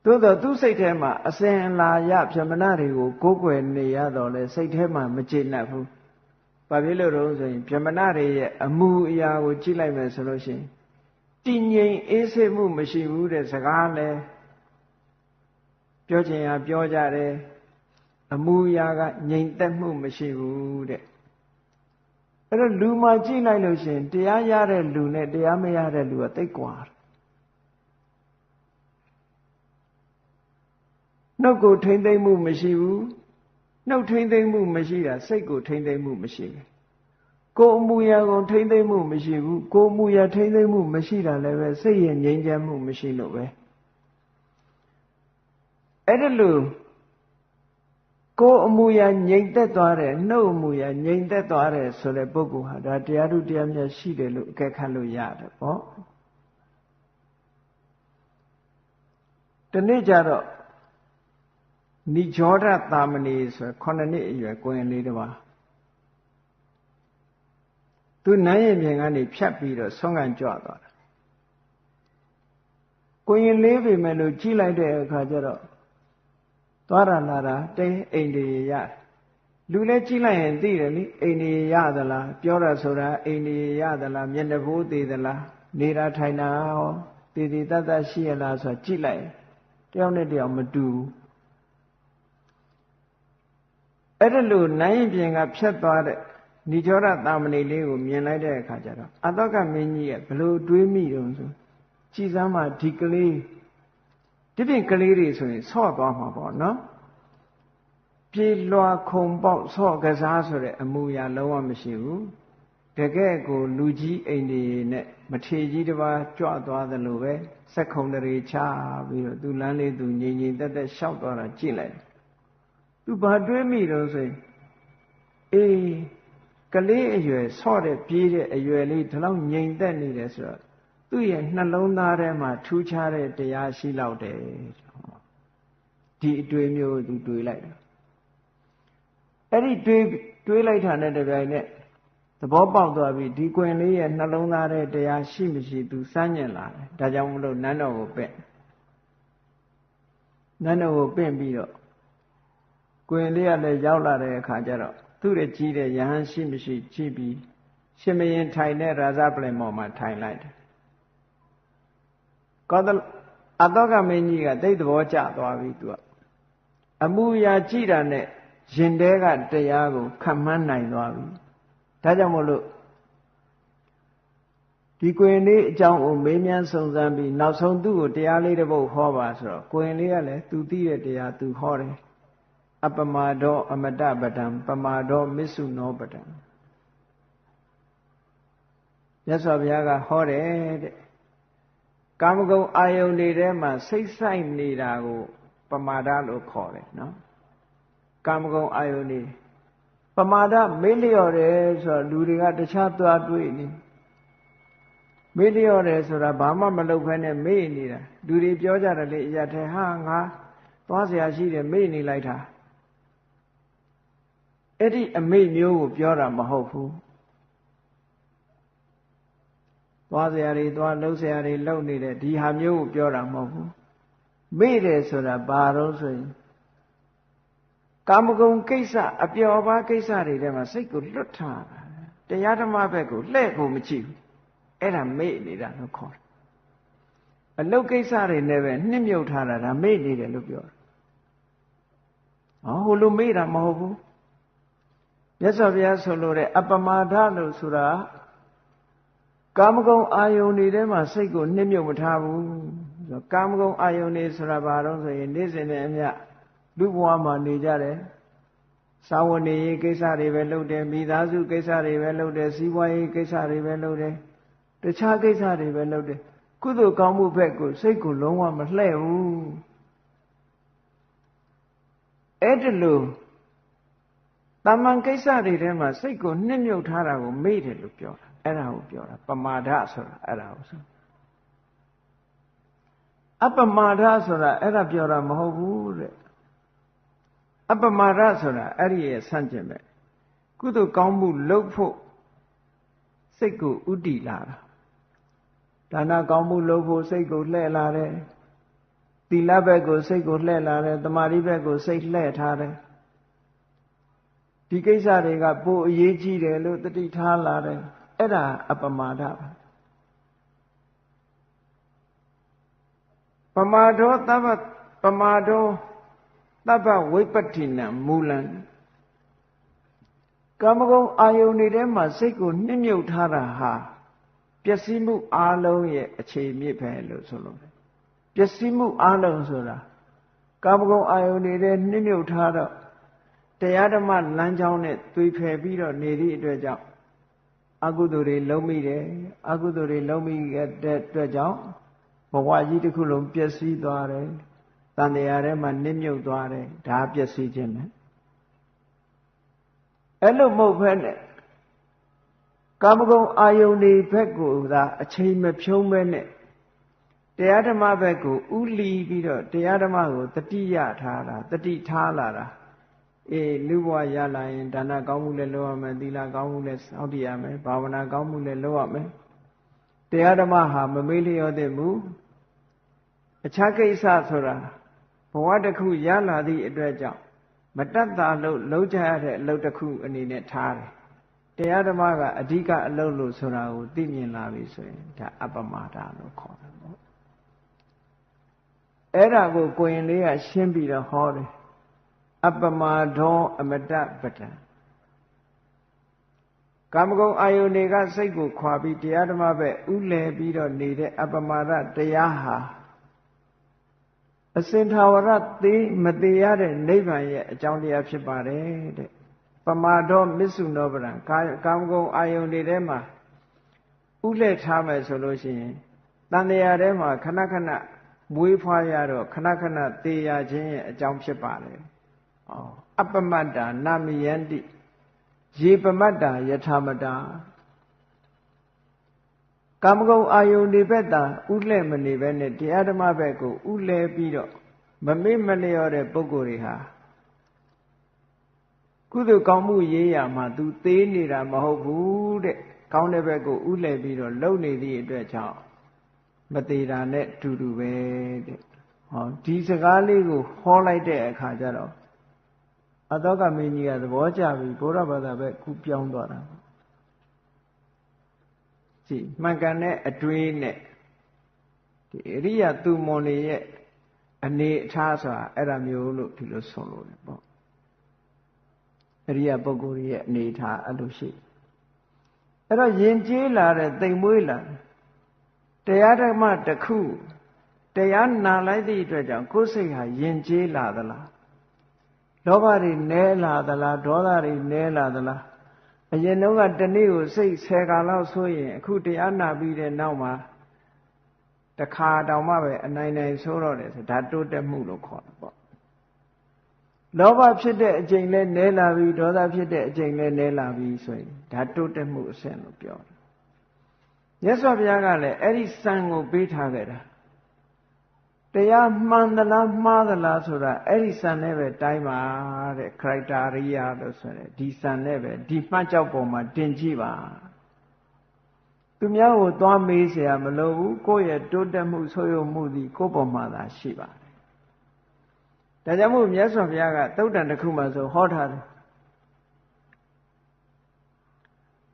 သို့တော့သူ့စိတ်ထဲမှာအစဉ်အလာရဗြဟ္မဏတွေကိုကိုးကွယ်နေရတော့လေစိတ်ထဲမှာမကျေနပ်ဘူး။ဘာဖြစ်လို့လဲဆိုရင်ဗြဟ္မဏတွေရဲ့အမူအရာကိုကြည့်လိုက်မယ်ဆိုလို့ရှိရင်တည်ငြိမ်အေးဆေးမှုမရှိဘူးတဲ့စကားလည်းပြောချင်ရပြောကြတယ်အမူအရာကငြိမ်သက်မှုမရှိဘူးတဲ့။အဲ့တော့လူမှကြည့်လိုက်လို့ရှိရင်တရားရတဲ့လူနဲ့တရားမရတဲ့လူကသိပ်ကွာတယ်နှုတ်ကိုထိမ့်သိမ့်မှုမရှိဘူးနှုတ်ထိမ့်သိမ့်မှုမရှိတာစိတ်ကိုထိမ့်သိမ့်မှုမရှိဘူးကိုယ်အမူအရာကိုထိမ့်သိမ့်မှုမရှိဘူးကိုယ်အမူအရာထိမ့်သိမ့်မှုမရှိတာလည်းပဲစိတ်ရဲ့ငြိမ်းချမ်းမှုမရှိလို့ပဲအဲ့ဒါလို့ကိုယ်အမူအရာငြိမ်သက်သွားတယ်နှုတ်အမူအရာငြိမ်သက်သွားတယ်ဆိုတဲ့ပုဂ္ဂိုလ်ဟာဒါတရားထုတရားမြတ်ရှိတယ်လို့အကဲခတ်လို့ရတယ်ပေါ့ဒီနေ့ကျတော့နိရောဓသာမဏေဆို9နှစ်အရွယ်ကိုရင်လေးတစ်ပါးသူနန်းရင်ပြင်ကနေဖြတ်ပြီးတော့ဆုံးခံကြွသွားတာ ကိုရင်လေးပေမဲ့လို့ကြီးလိုက်တဲ့အခါကျတော့သွားရလာတာတဲအိမ်တွေရလူလည်းကြီးလိုက်ရင်သိတယ်လေအိမ်တွေရသလားပြောရဆိုတာအိမ်တွေရသလားမျက်နှာပိုးသေးသလားနေတာထိုင်တာဟောတည်တည်တတ်တတ်ရှိရလားဆိုကြည့်လိုက်တယောက်နဲ့တယောက်မတူအဲ့ဒါလို့နိုင်ရင်ပြင်ကဖြတ်သွားတဲ့ဏိကျောရသာမဏေလေးကိုမြင်လိုက်တဲ့အခါကျတော့အတောကမင်းကြီးရဲ့ဘလို့တွေးမိတုံးဆိုကြည်စမ်းမှဒီကလေးဒီပြင်ကလေးတွေဆိုရင်ဆော့သွားမှာပေါ့နော်ပြေလွှာခုံပေါက်ဆော့ကစားဆိုတဲ့အမူအရာလုံးဝမရှိဘူးတကယ်ကိုလူကြီးအိမ်တွေနဲ့မထေကြီးတစ်ပါးကြွသွားသလိုပဲစက်ခုံတွေချပြီးတော့သူ့လမ်းလေးသူငြိမ်ငြိမ်သက်သက်ရှောက်သွားတာကြည့်လိုက်သူဘာတွေးမိတော့ဆိုရင်အေးကလေးအရွယ်ဆော့တဲ့ပြေးတဲ့အရွယ်လေးဒီလောက်ငြိမ်သက်နေတယ်ဆိုတော့သူ့ရဲ့နှလုံးသားထဲမှာထူးခြားတဲ့တရားရှိလောက်တယ်ဒီအတွေ့မျိုးသူတွေးလိုက်တာအဲ့ဒီတွေးလိုက်တာနဲ့တပြိုင်နက်သဘောပေါက်သွားပြီဒီကွင်လေးရဲ့နှလုံးသားထဲတရားရှိမရှိသူစမ်းကျင်လာတယ်ဒါကြောင့်မလို့နန်းတော်ကိုပင့်ပြီးတော့ကွင်လေးကလည်းရောက်လာတဲ့အခါကျတော့သူ့ရဲ့ကြီးတဲ့ယဟန်ရှိမရှိကြည့်ပြီးရှင်မင်းထိုင်တဲ့ရာဇပလင်ပေါ်မှာထိုင်လိုက်တယ်ကောသအတောကမင်းကြီးကသိသဘောကျသွားပြီသူကအမူအရာကြည့်တာနဲ့ရင်ထဲကတရားကိုခံမှန်းနိုင်သွားပြီဒါကြောင့်မို့လို့ဒီကွင်လေးအကြောင်းကိုမေးမြန်းစုံစမ်းပြီးနောက်ဆုံးသူ့ကိုတရားလေးတစ်ပုဒ်ဟောပါဆိုတော့ကွင်လေးကလည်းသူသိတဲ့တရားသူဟောတယ်အပမာဒောအမတပဒံပမာဒောမစ္ဆုနောပဒံမြတ်စွာဘုရားကဟောတယ်တဲ့ကာမဂုဏ်အာယုန်တွေထဲမှာစိတ်ဆိုင်နေတာကိုပမာဒလို့ခေါ်တယ်နော်ကာမဂုဏ်အာယုန်တွေပမာဒမေ့လျော့တယ်ဆိုတော့လူတွေကတခြားသွားတွေ့နေမေ့လျော့တယ်ဆိုတာဘာမှမလုပ်ဘဲနဲ့မေ့နေတာလူတွေပြောကြတယ်လေအရာထဲဟာငါသွားเสียရှိတယ်မေ့နေလိုက်တာအဲ့ဒီအမေ့မျိုးကိုပြောတာမဟုတ်ဘူးသွားเสียတွေသွားလှုပ်เสียတွေလှုပ်နေတဲ့ဒီဟာမျိုးကိုပြောတာမဟုတ်ဘူးမေ့တယ်ဆိုတာဘာလို့ဆိုရင်ကာမဂုဏ်ကိစ္စအပျော်ပါးကိစ္စတွေထဲမှာစိတ်ကိုလွတ်ထားတာတရားဓမ္မဘက်ကိုလှည့်ဖို့မကြည့်ဘူးအဲ့ဒါမေ့နေတာလို့ခေါ်တယ်အလုတ်ကိစ္စတွေနဲ့ပဲနှစ်မြုပ်ထားတာဒါမေ့နေတယ်လို့ပြောတယ်ဟိုလိုမေ့တာမဟုတ်ဘူးမြတ်စွာဘုရားဆိုလိုတဲ့အပမာဒလို့ဆိုတာကာမဂုဏ်အာယုန်တွေထဲမှာစိတ်ကိုနှစ်မြုပ်မထားဘူးကာမဂုဏ်အာယုန်တွေဆိုတာဘာလို့ဆိုရင်နေ့စဉ်နဲ့အမျှလူဘဝမှာနေကြတယ်စာဝနေရေးကိစ္စတွေပဲလုပ်တယ်မိသားစုကိစ္စတွေပဲလုပ်တယ်စီးပွားရေးကိစ္စတွေပဲလုပ်တယ်တခြားကိစ္စတွေပဲလုပ်တယ်ကုသိုလ်ကောင်းမှုဘက်ကိုစိတ်ကိုလုံးဝမလှည့်ဘူးအဲ့ဒါလို့တမန်ကိစ္စတွေထဲမှာစိတ်ကိုနှစ်မြုပ်ထားတာကိုမေ့တယ်လို့ပြောတာအဲ့ဒါကိုပြောတာပမာဒဆိုတာအဲ့ဒါကိုဆိုအပမာဒဆိုတာအဲ့ဒါပြောတာမဟုတ်ဘူးတဲ့အပမာဒဆိုတာအဲ့ဒီရဲ့ဆန့်ကျင်ပဲကုသိုလ်ကောင်းမှုလုပ်ဖို့စိတ်ကိုဥတည်လာတာဒါနကောင်းမှုလုပ်ဖို့စိတ်ကိုလှည့်လာတယ်သီလဘက်ကိုစိတ်ကိုလှည့်လာတယ်သမာဓိဘက်ကိုစိတ်လှည့်ထားတယ်ဒီကိစ္စတွေကပိုအရေးကြီးတယ်လို့တတိထားလာတယ်အဲ့ဒါအပမာဒပါပမာဒောသဗ္ဗပမာဒောသဗ္ဗဝိပ္ပတ္တိနံမူလံကာမဂုဏ်အာယုန်တွေထဲမှာစိတ်ကိုနှစ်မြုပ်ထားတာဟာပျက်စီးမှုအလုံးရဲ့အခြေမြစ်ပဲလို့ဆိုလို့ပျက်စီးမှုအလုံးဆိုတာကာမဂုဏ်အာယုန်တွေထဲနှစ်မြုပ်ထားတော့တရားဓမ္မလမ်းကြောင်းနဲ့သွေဖယ်ပြီးတော့နေသည့်အတွက်ကြောင့်အကုသိုလ်တွေလုံးမိတယ်အကုသိုလ်တွေလုံးမိတဲ့အတွက်ကြောင့်ဘဝကြီးတစ်ခုလုံးပျက်စီးသွားတယ်တန်တရားထဲမှာနစ်မြုပ်သွားတယ်ဒါပျက်စီးခြင်းပဲအဲ့လိုမဟုတ်ဘဲနဲ့ကာမဂုဏ်အာယုန်တွေဘက်ကိုသာအချိန်မဖြုံးဘဲနဲ့တရားဓမ္မဘက်ကိုဥလီပြီးတော့တရားဓမ္မကိုတတိယထားတာတတိထားလာတာလူဘဝရလာရင်ဒါနကောင်းမှုလည်းလုပ်ရမယ်သီလကောင်းမှုလည်းစောင့်တည်ရမယ်ဘာဝနာကောင်းမှုလည်းလုပ်ရမယ်တရားဓမ္မဟာမမေ့လျော့သင့်ဘူး အခြားကိစ္စဆိုတာဘဝတစ်ခုရလာသည့်အတွက်ကြောင့်မတတ်တာလို့လုံးကြရတဲ့အလုပ်တစ်ခုအနေနဲ့ထားတယ်တရားဓမ္မကအဓိကအလုပ်လို့ဆိုတာကိုသိမြင်လာပြီဆိုရင်ဒါအပ္ပမာဒလို့ခေါ်တယ်ပေါ့အဲ့ဒါကိုကိုရင်လေးကရှင်းပြီးတော့ဟောတယ်အပ္ပမာဒောအမတပတံကာမဂုဏ်အာယုန်တွေကစိတ်ကိုခွာပြီးတရားဓမ္မပဲဥလည်ပြီးတော့နေတဲ့အပ္ပမာဒတရားဟာအစင်ထာဝရမသေးရတဲ့နိဗ္ဗာန်ရဲ့အကြောင်းတရားဖြစ်ပါတယ်တဲ့ပမာဒောမစ္ဆုနောပရံကာမဂုဏ်အာယုန်တွေထဲမှာဥလှည့်ထားမယ်ဆိုလို့ရှိရင်တန်တရားထဲမှာခဏခဏမွေးဖွားရတော့ခဏခဏသေရခြင်းရဲ့အကြောင်းဖြစ်ပါတယ်အပ္ပမတ္တာနာမယန္တိယေပမတ္တာယထာမတာကာမဂုဏ်အာယုန်တွေဘက်သာဥလှည့်မနေပဲနဲ့တရားဓမ္မဘက်ကိုဥလဲပြီးတော့မမေ့မလျော့တဲ့ပုဂ္ဂိုလ်တွေဟာကုသိုလ်ကောင်းမှုရေးရမှာသူသေးနေတာမဟုတ်ဘူးတဲ့ကောင်းတဲ့ဘက်ကိုဥလှည့်ပြီးတော့လုံနေသည့်အတွက်ကြောင့်မသေးတာနဲ့တူတူပဲတဲ့ဟောဒီစကားလေးကိုဟောလိုက်တဲ့အခါကျတော့အတောကမင်းကြီးကသဘောကျပြီဘုရားဘာသာပဲခုပြောင်းသွားတာကြည့်မှန်ကန်တဲ့အတွေးနဲ့ဒီအရိယသူမွန်တွေရဲ့အနေအထားဆိုတာအဲ့ဒါမျိုးလို့ဒီလိုဆိုလို့တယ်ပေါ့အရိယပုဂ္ဂိုလ်ရဲ့အနေအထားအဲ့လိုရှိအဲ့တော့ယဉ်ကျေးလာတဲ့တိမ်မွေးလာတရားဓမ္မတစ်ခုတရားနာလိုက်သည့်အတွက်ကြောင့်ကိုယ်စိတ်ဟာယဉ်ကျေးလာသလားလောဘတွေနည်းလာသလားဒေါသတွေနည်းလာသလားအရင်တော့ကတနေ့ကိုစိတ်10ခါလောက်ဆိုရင်အခုတရားနာပြီးတဲ့နောက်မှာတစ်ခါတောင်မှပဲအနိုင်နိုင်ဆိုတော့တယ်ဆိုဒါတိုးတက်မှုလို့ခေါ်တာပေါ့လောဘဖြစ်တဲ့အချိန်လဲနည်းလာပြီဒေါသဖြစ်တဲ့အချိန်လဲနည်းလာပြီဆိုရင်ဒါတိုးတက်မှုအဆင့်လို့ပြောတယ်မြတ်စွာဘုရားကလည်းအဲ့ဒီစံကိုပေးထားခဲ့တာတရားမှန်သလားမှားသလားဆိုတာအဲ့ဒီစံနဲ့ပဲတိုင်းပါတဲ့ criteria လို့ဆိုတယ်ဒီစံနဲ့ပဲဒီမှတ်ကြောက်ပုံမှာတင်ကြည့်ပါသူများကိုသွားမေးเสียမလိုဘူးကိုယ့်ရဲ့တိုးတက်မှုဆိုးရုံမှုသည်ကိုယ့်ပုံမှာသာရှိပါတယ်ဒါကြောင့်မို့မြတ်စွာဘုရားကသုတ်တန်တစ်ခုမှဆိုဟောထားတယ်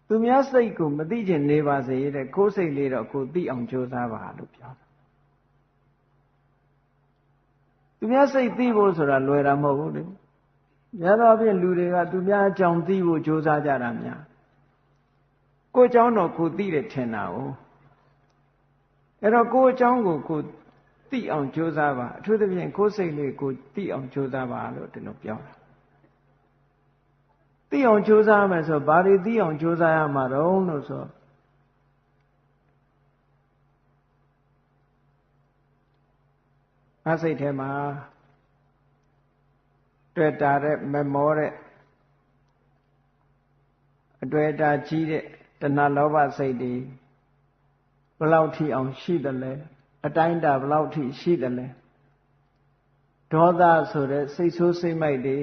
သူများစိတ်ကိုမသိချင်နေပါစေတဲ့ကိုယ်စိတ်လေးတော့ကိုသိအောင်ကြိုးစားပါလို့ပြောတာသူများစိတ်သိဖို့ဆိုတာလွယ်တာမဟုတ်ဘူးလေများသောအားဖြင့်လူတွေကသူများအကြောင်းသိဖို့ကြိုးစားကြတာများကိုယ်အကြောင်းတော့ကိုသိတယ်ထင်တာ哦အဲ့တော့ကိုယ်အကြောင်းကိုကိုသိအောင်ကြိုးစားပါအထူးသဖြင့်ကိုယ်စိတ်လေးကိုသိအောင်ကြိုးစားပါလို့ဒီလိုပြောတာသိအောင်ကြိုးစားမယ်ဆိုဘာတွေသိအောင်ကြိုးစားရမှာတော့လို့ဆိုငါစိတ်ထဲမှာတွေ့တာတဲ့မမောတဲ့အတွေ့အတာကြီးတဲ့တဏှာလောဘစိတ်တွေဘယ်လောက်ထိအောင်ရှိတယ်လဲအတိုင်းတာဘယ်လောက်ထိရှိတယ်လဲဒေါသဆိုတဲ့စိတ်ဆိုးစိတ်မိုက်တွေ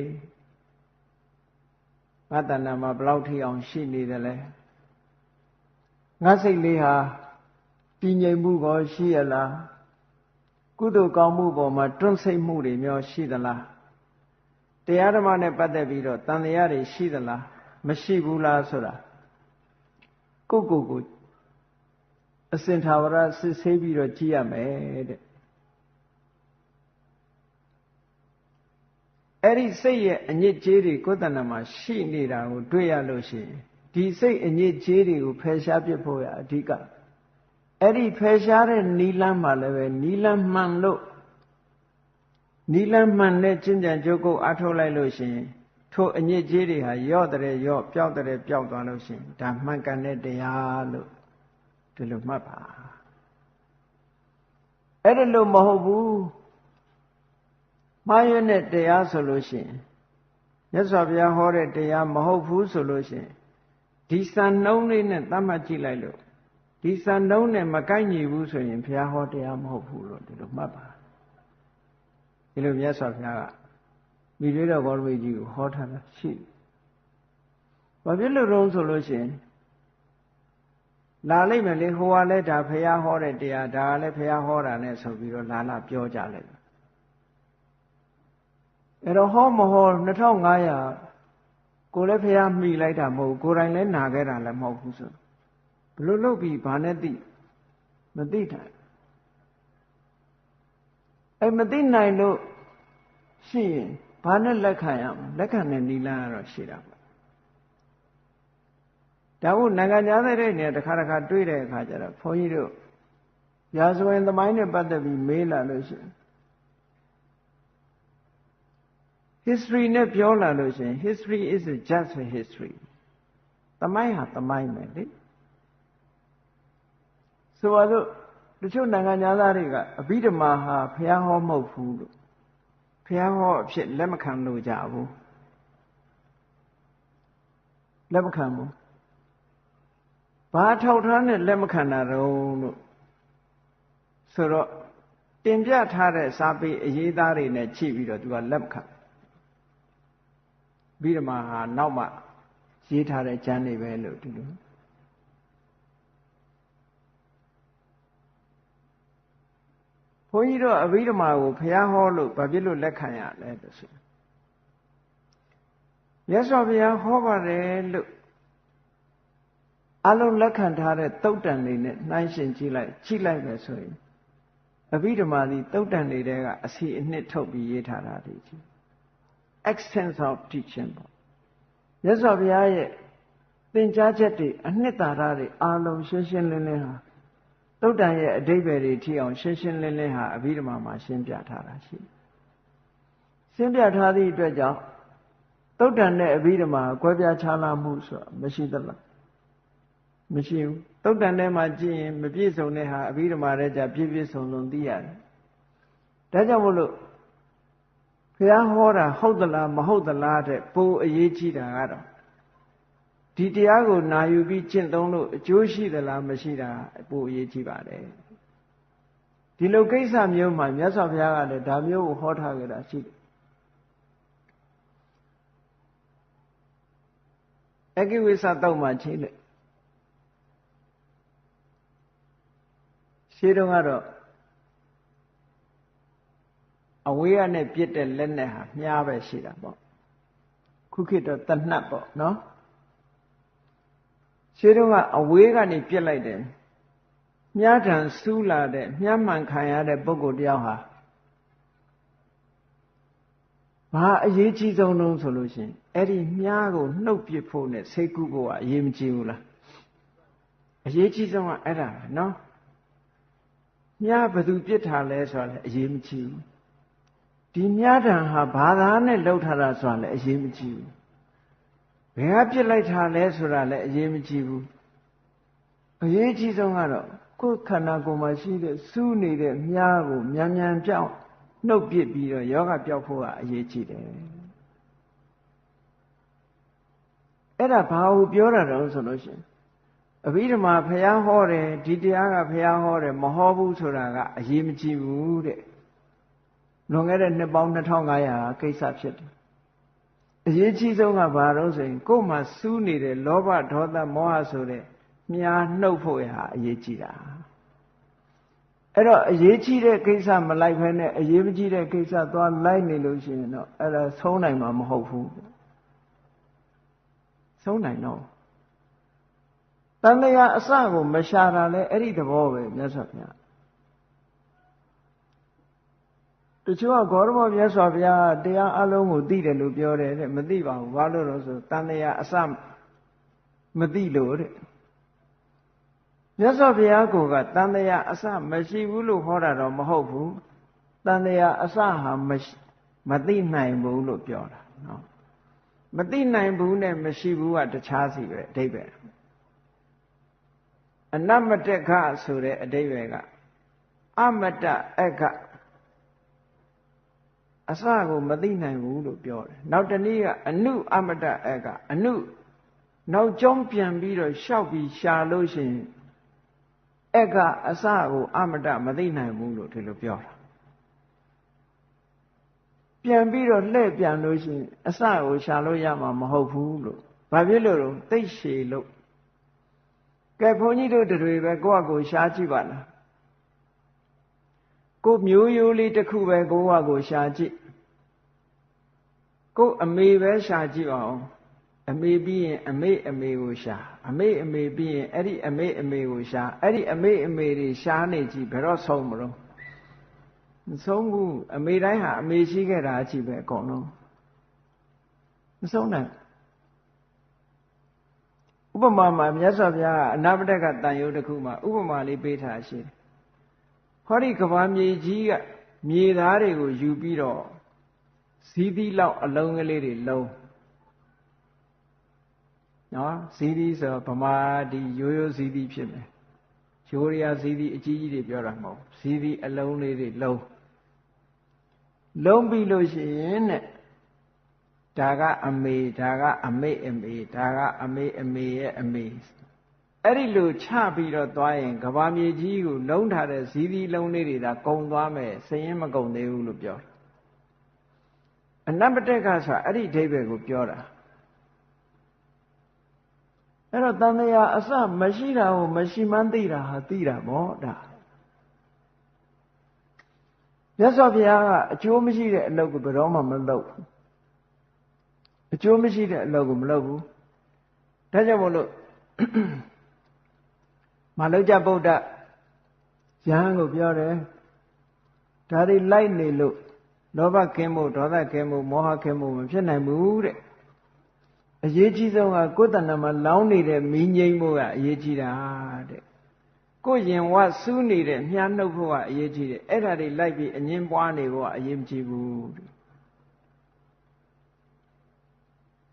ငါတဏ္ဍာမှာဘယ်လောက်ထိအောင်ရှိနေတယ်လဲငါစိတ်လေးဟာတည်ငြိမ်မှုကောရှိရလားကုသိုလ်ကောင်းမှုပေါ်မှာတွန့်ဆိတ်မှုတွေမျိုးရှိသလားတရားဓမ္မနဲ့ပတ်သက်ပြီးတော့တန်တရားတွေရှိသလားမရှိဘူးလားဆိုတာကိုယ်အစင်ထာဝရစစ်ဆေးပြီးတော့ကြည့်ရမယ်တဲ့အဲ့ဒီစိတ်ရဲ့အညစ်အကြေးတွေကိုယ်တဏ္ဍာမှာရှိနေတာကိုတွေ့ရလို့ရှိရင်ဒီစိတ်အညစ်အကြေးတွေကိုဖယ်ရှားပြဖို့ရအဓိကအဲ့ဒီဖယ်ရှားတဲ့နီလန်းမှာလည်းပဲနီလန်းမှန်လို့နီလန်းမှန်နဲ့ကျင့်ကြံကြိုးကုပ်အားထုတ်လိုက်လို့ရှိရင်ထိုအညစ်အကြေးတွေဟာယော့တဲ့ယော့ပျောက်တဲ့ပျောက်သွားလို့ရှိရင်ဒါမှန်ကန်တဲ့တရားလို့ဒီလိုမှတ်ပါအဲ့ဒါလို့မဟုတ်ဘူးမှားရတဲ့တရားဆိုလို့ရှိရင်မြတ်စွာဘုရားဟောတဲ့တရားမဟုတ်ဘူးဆိုလို့ရှိရင်ဒီစံနှုန်းလေးနဲ့သတ်မှတ်ကြည့်လိုက်လို့ဒီစံနှုန်းနဲ့မကိုက်ညီဘူးဆိုရင်ဘုရားဟောတရားမဟုတ်ဘူးလို့ဒီလိုမှတ်ပါဒီလိုမြတ်စွာဘုရားကမိလေးတော်ဘောရမကြီးကိုဟောထားတာရှိဘာဖြစ်လို့တော့ဆိုလို့ရှိရင် လာလိုက်မယ်လေဟိုကလည်းဒါဖရာဟောတဲ့တရားဒါကလည်းဖရာဟောတာနဲ့ဆိုပြီးတော့လာပြောကြလိုက်အဲ့တော့ဟောမဟော2500ကိုလည်းဖရာမိလိုက်တာမဟုတ်ကိုယ်တိုင်လည်းနာခဲ့တာလည်းမဟုတ်ဘူးဆိုဘလို့လုပ်ပြီးဘာနဲ့သိမသိနိုင်အဲ့မသိနိုင်လို့ရှိရင်ဘာနဲ့လက်ခံရမလဲလက်ခံတဲ့နိလန်းကတော့ရှိတာပေါ့ဒါမို့နိုင်ငံသားတဲ့နေရာတစ်ခါတွေ့တဲ့အခါကျတော့ဘုန်းကြီးတို့ရာဇဝင်သမိုင်းနဲ့ပတ်သက်ပြီးမေးလာလို့ရှိရင် history နဲ့ပြောလာလို့ရှိရင် history is just a history သမိုင်းဟာသမိုင်းပဲလေဆိုတော့တချို့နိုင်ငံသားတွေကအဘိဓမ္မာဟာဘုရားဟောမဟုတ်ဘူးလို့ဘုရားဟောအဖြစ်လက်မခံလို့ကြဘူးလက်မခံဘူးဘာထောက်ထားနဲ့လက်မခံတာတော့လို့ဆိုတော့တင်ပြထားတဲ့စာပေအရေးသားတွေနဲ့ချိန်ပြီးတော့သူကလက်မခံဘိဓမ္မာဟာနောက်မှရေးထားတဲ့ကျမ်းတွေပဲလို့ဒီလိုဘုန်းကြီးတို့အဘိဓမ္မာကိုဘုရားဟောလို့ဘာဖြစ်လို့လက်ခံရလဲလို့ဆိုမြတ်စွာဘုရားဟောပါတယ်လို့အလုံးလက်ခံထားတဲ့သုတ်တန်တွေနဲ့နှိုင်းယှဉ်ကြည့်လိုက်မယ်ဆိုရင်အဘိဓမ္မာဒီသုတ်တန်တွေတဲကအစီအနှစ်ထုတ်ပြီးရေးထားတာတွေကြီး essence of teaching ပေါ့မြတ်စွာဘုရားရဲ့သင်ကြားချက်တွေအနှစ်သာရတွေအလုံးရှင်းရှင်းလင်းလင်းဟာသုတ်တန်ရဲ့အဓိပ္ပာယ်တွေထိအောင်ရှင်းရှင်းလင်းလင်းဟာအဘိဓမ္မာမှာရှင်းပြထားတာရှိရှင်းပြထားသည့်အတွက်ကြောင့်သုတ်တန်နဲ့အဘိဓမ္မာကွဲပြားခြားနားမှုဆိုတာမရှိသလားမရှိဘူးသုတ်တန်ထဲမှာကြည့်ရင်မပြည့်စုံတဲ့ဟာအဘိဓမ္မာထဲကျပြည့်ပြည့်စုံစုံသိရတယ်ဒါကြောင့်မို့လို့ဘုရားဟောတာဟုတ်သလားမဟုတ်သလားတဲ့ပိုအရေးကြီးတာကတော့ဒီတရားကိုနာယူပြီးကျင့်သုံးလို့အကျိုးရှိသလားမရှိတာပိုအရေးကြီးပါတယ်ဒီလိုကိစ္စမျိုးမှာမြတ်စွာဘုရားကလည်းဒါမျိုးကိုဟောထားကြတာရှိတယ်အကိဝိသတုတ်မှာချိန်လေရှင်းတော့ကတော့အဝေးရနဲ့ပြစ်တဲ့လက်နဲ့ဟာမြားပဲရှိတာပေါ့ခုခေတ်တော့တနတ်ပေါ့နော်ရှင်းတော့ကအဝေးကနေပြစ်လိုက်တယ်မြားထံစူးလာတဲ့မြားမှန်ခံရတဲ့ပုဂ္ဂိုလ်တယောက်ဟာဘာအရေးကြီးဆုံးလုံးဆိုလို့ရှိရင်အဲ့ဒီမြားကိုနှုတ်ပစ်ဖို့နဲ့စိတ်ကူးဖို့ကအရေးမကြီးဘူးလားအရေးကြီးဆုံးကအဲ့ဒါပဲနော်မြားဘယ်သူပြစ်ထားလဲဆိုတာလည်းအရေးမကြီးဘူးဒီမြားတံဟာဘာသာနဲ့လှုပ်ထားတာဆိုတာလည်းအရေးမကြီးဘူးဘယ်ကပြစ်လိုက်တာလဲဆိုတာလည်းအရေးမကြီးဘူးအရေးကြီးဆုံးကတော့ကိုယ်ခန္ဓာကိုယ်မှာရှိတဲ့စူးနေတဲ့မြားကိုမြန်မြန်ပြောင်းနှုတ်ပစ်ပြီးတော့ယောဂပြောက်ဖို့ကအရေးကြီးတယ်အဲ့ဒါဘာကိုပြောတာတော့ဆိုလို့ရှိရင်အဘိဓမ္မာဘုရားဟောတယ်ဒီတရားကဘုရားဟောတယ်မဟောဘူးဆိုတာကအရေးမကြီးဘူးတဲ့လွန်ခဲ့တဲ့နှစ်ပေါင်း2500ကိစ္စဖြစ်တယ်အရေးကြီးဆုံးကဘာလို့ဆိုရင်ကိုယ်မှာစူးနေတဲ့လောဘဒေါသမောဟဆိုတဲ့မြားနှုတ်ဖို့ဟာအရေးကြီးတာအဲ့တော့အရေးကြီးတဲ့ကိစ္စမလိုက်ဘဲနဲ့အရေးမကြီးတဲ့ကိစ္စသွားလိုက်နေလို့ရှိရင်တော့အဲ့ဒါဆုံးနိုင်မှာမဟုတ်ဘူးဆုံးနိုင်တော့တန်တရားအစကိုမရှာတာလဲအဲ့ဒီသဘောပဲမြတ်စွာဘုရားတချို့ကဂေါရမမြတ်စွာဘုရားတရားအလုံးကိုသိတယ်လို့ပြောတယ်တဲ့မသိပါဘူးဘာလို့လဲဆိုတန်တရားအစမသိလို့တဲ့မြတ်စွာဘုရားကတန်တရားအစမရှိဘူးလို့ဟောတာတော့မဟုတ်ဘူးတန်တရားအစဟာမသိနိုင်ဘူးလို့ပြောတာနော်မသိနိုင်ဘူးနဲ့မရှိဘူးကတခြားစီပဲအဓိပ္ပာယ်အနမတကဆိုတဲ့အဓိပ္ပာယ်ကအမတအကအစကိုမသိနိုင်ဘူးလို့ပြောတယ်နောက်တနည်းကအနုအမတအကအနုနောက်ကျောင်းပြန်ပြီးတော့ရှောက်ပြီးရှာလို့ရှိရင်အကအစကိုအမတမသိနိုင်ဘူးလို့ဒီလိုပြောတာပြန်ပြီးတော့လှည့်ပြန်လို့ရှိရင်အစကိုရှာလို့ရမှာမဟုတ်ဘူးလို့ဘာဖြစ်လို့လဲသိရှည်လို့ ကဲဘုန်းကြီးတို့တွေပဲကိုယ့်အကိုရှားကြည့်ပါလားကိုမျိုးရိုးလေးတစ်ခုပဲကိုယ့်အကိုရှားကြည့်ကိုအမေပဲရှာကြည့်အောင်အမေပြီးရင်အမေကိုရှာအမေပြီးရင်အဲ့ဒီအမေကိုရှာအဲ့ဒီအမေတွေရှားနေကြည့်ဘယ်တော့ဆုံးမလို့မဆုံးဘူးအမေတိုင်းဟာအမေရှိခဲ့တာအကြည့်ပဲအကုန်လုံးမဆုံးနိုင်ဥပမာမှာမြတ်စွာဘုရားကအနာပတက်ကတန်ရုပ်တစ်ခုမှာဥပမာလေးပေးထားရှိတယ်ဟောဒီကဘာမြေကြီးကမြေသားတွေကိုယူပြီးတော့ဇီးသီးလောက်အလုံးကလေးတွေလုံးနော်ဇီးသီးဆိုဗမာဒီရိုးရိုးဇီးသီးဖြစ်မယ်ရိုးရာဇီးသီးအကြီးကြီးတွေပြောတာမဟုတ်ဇီးသီးအလုံးလေးတွေလုံးပြီးလို့ရှိရင်တဲ့ဒါကအမေဒါကအမေဒါကအမေရဲ့အမေအဲ့ဒီလိုချပြီးတော့သွားရင်ကဘာမြေကြီးကိုလုံးထားတဲ့ဇီးသီးလုံးလေးတွေဒါကုံသွားမယ်စရင်မကုံသေးဘူးလို့ပြောတယ်အနပတက်ကဆိုတာအဲ့ဒီအဓိပ္ပာယ်ကိုပြောတာအဲ့တော့တန်မြာအစမရှိတာကိုမရှိမှန်းသိတာဟာသိတာပေါ့ဒါမြတ်စွာဘုရားကအကျိုးမရှိတဲ့အလုပ်ကိုဘယ်တော့မှမလုပ်ဘူးအကျိုးမရှိတဲ့အလုပ်ကိုမလုပ်ဘူးဒါကြောင့်မို့လို့မလုကြဗုဒ္ဓယဟန်ကိုပြောတယ်ဒါတွေလိုက်နေလို့လောဘကင်းမှုဒေါသကင်းမှုမောဟကင်းမှုမဖြစ်နိုင်ဘူးတဲ့အရေးကြီးဆုံးကကိုယ်တဏ္ဍာမှာလောင်းနေတဲ့မီးငိမ့်မှုကအရေးကြီးတာတဲ့ကိုယ်ရင်ဝစူးနေတဲ့မြားနှုတ်ဖို့ကအရေးကြီးတယ်အဲ့ဒါတွေလိုက်ပြီးအငင်းပွားနေဖို့ကအရေးမကြီးဘူး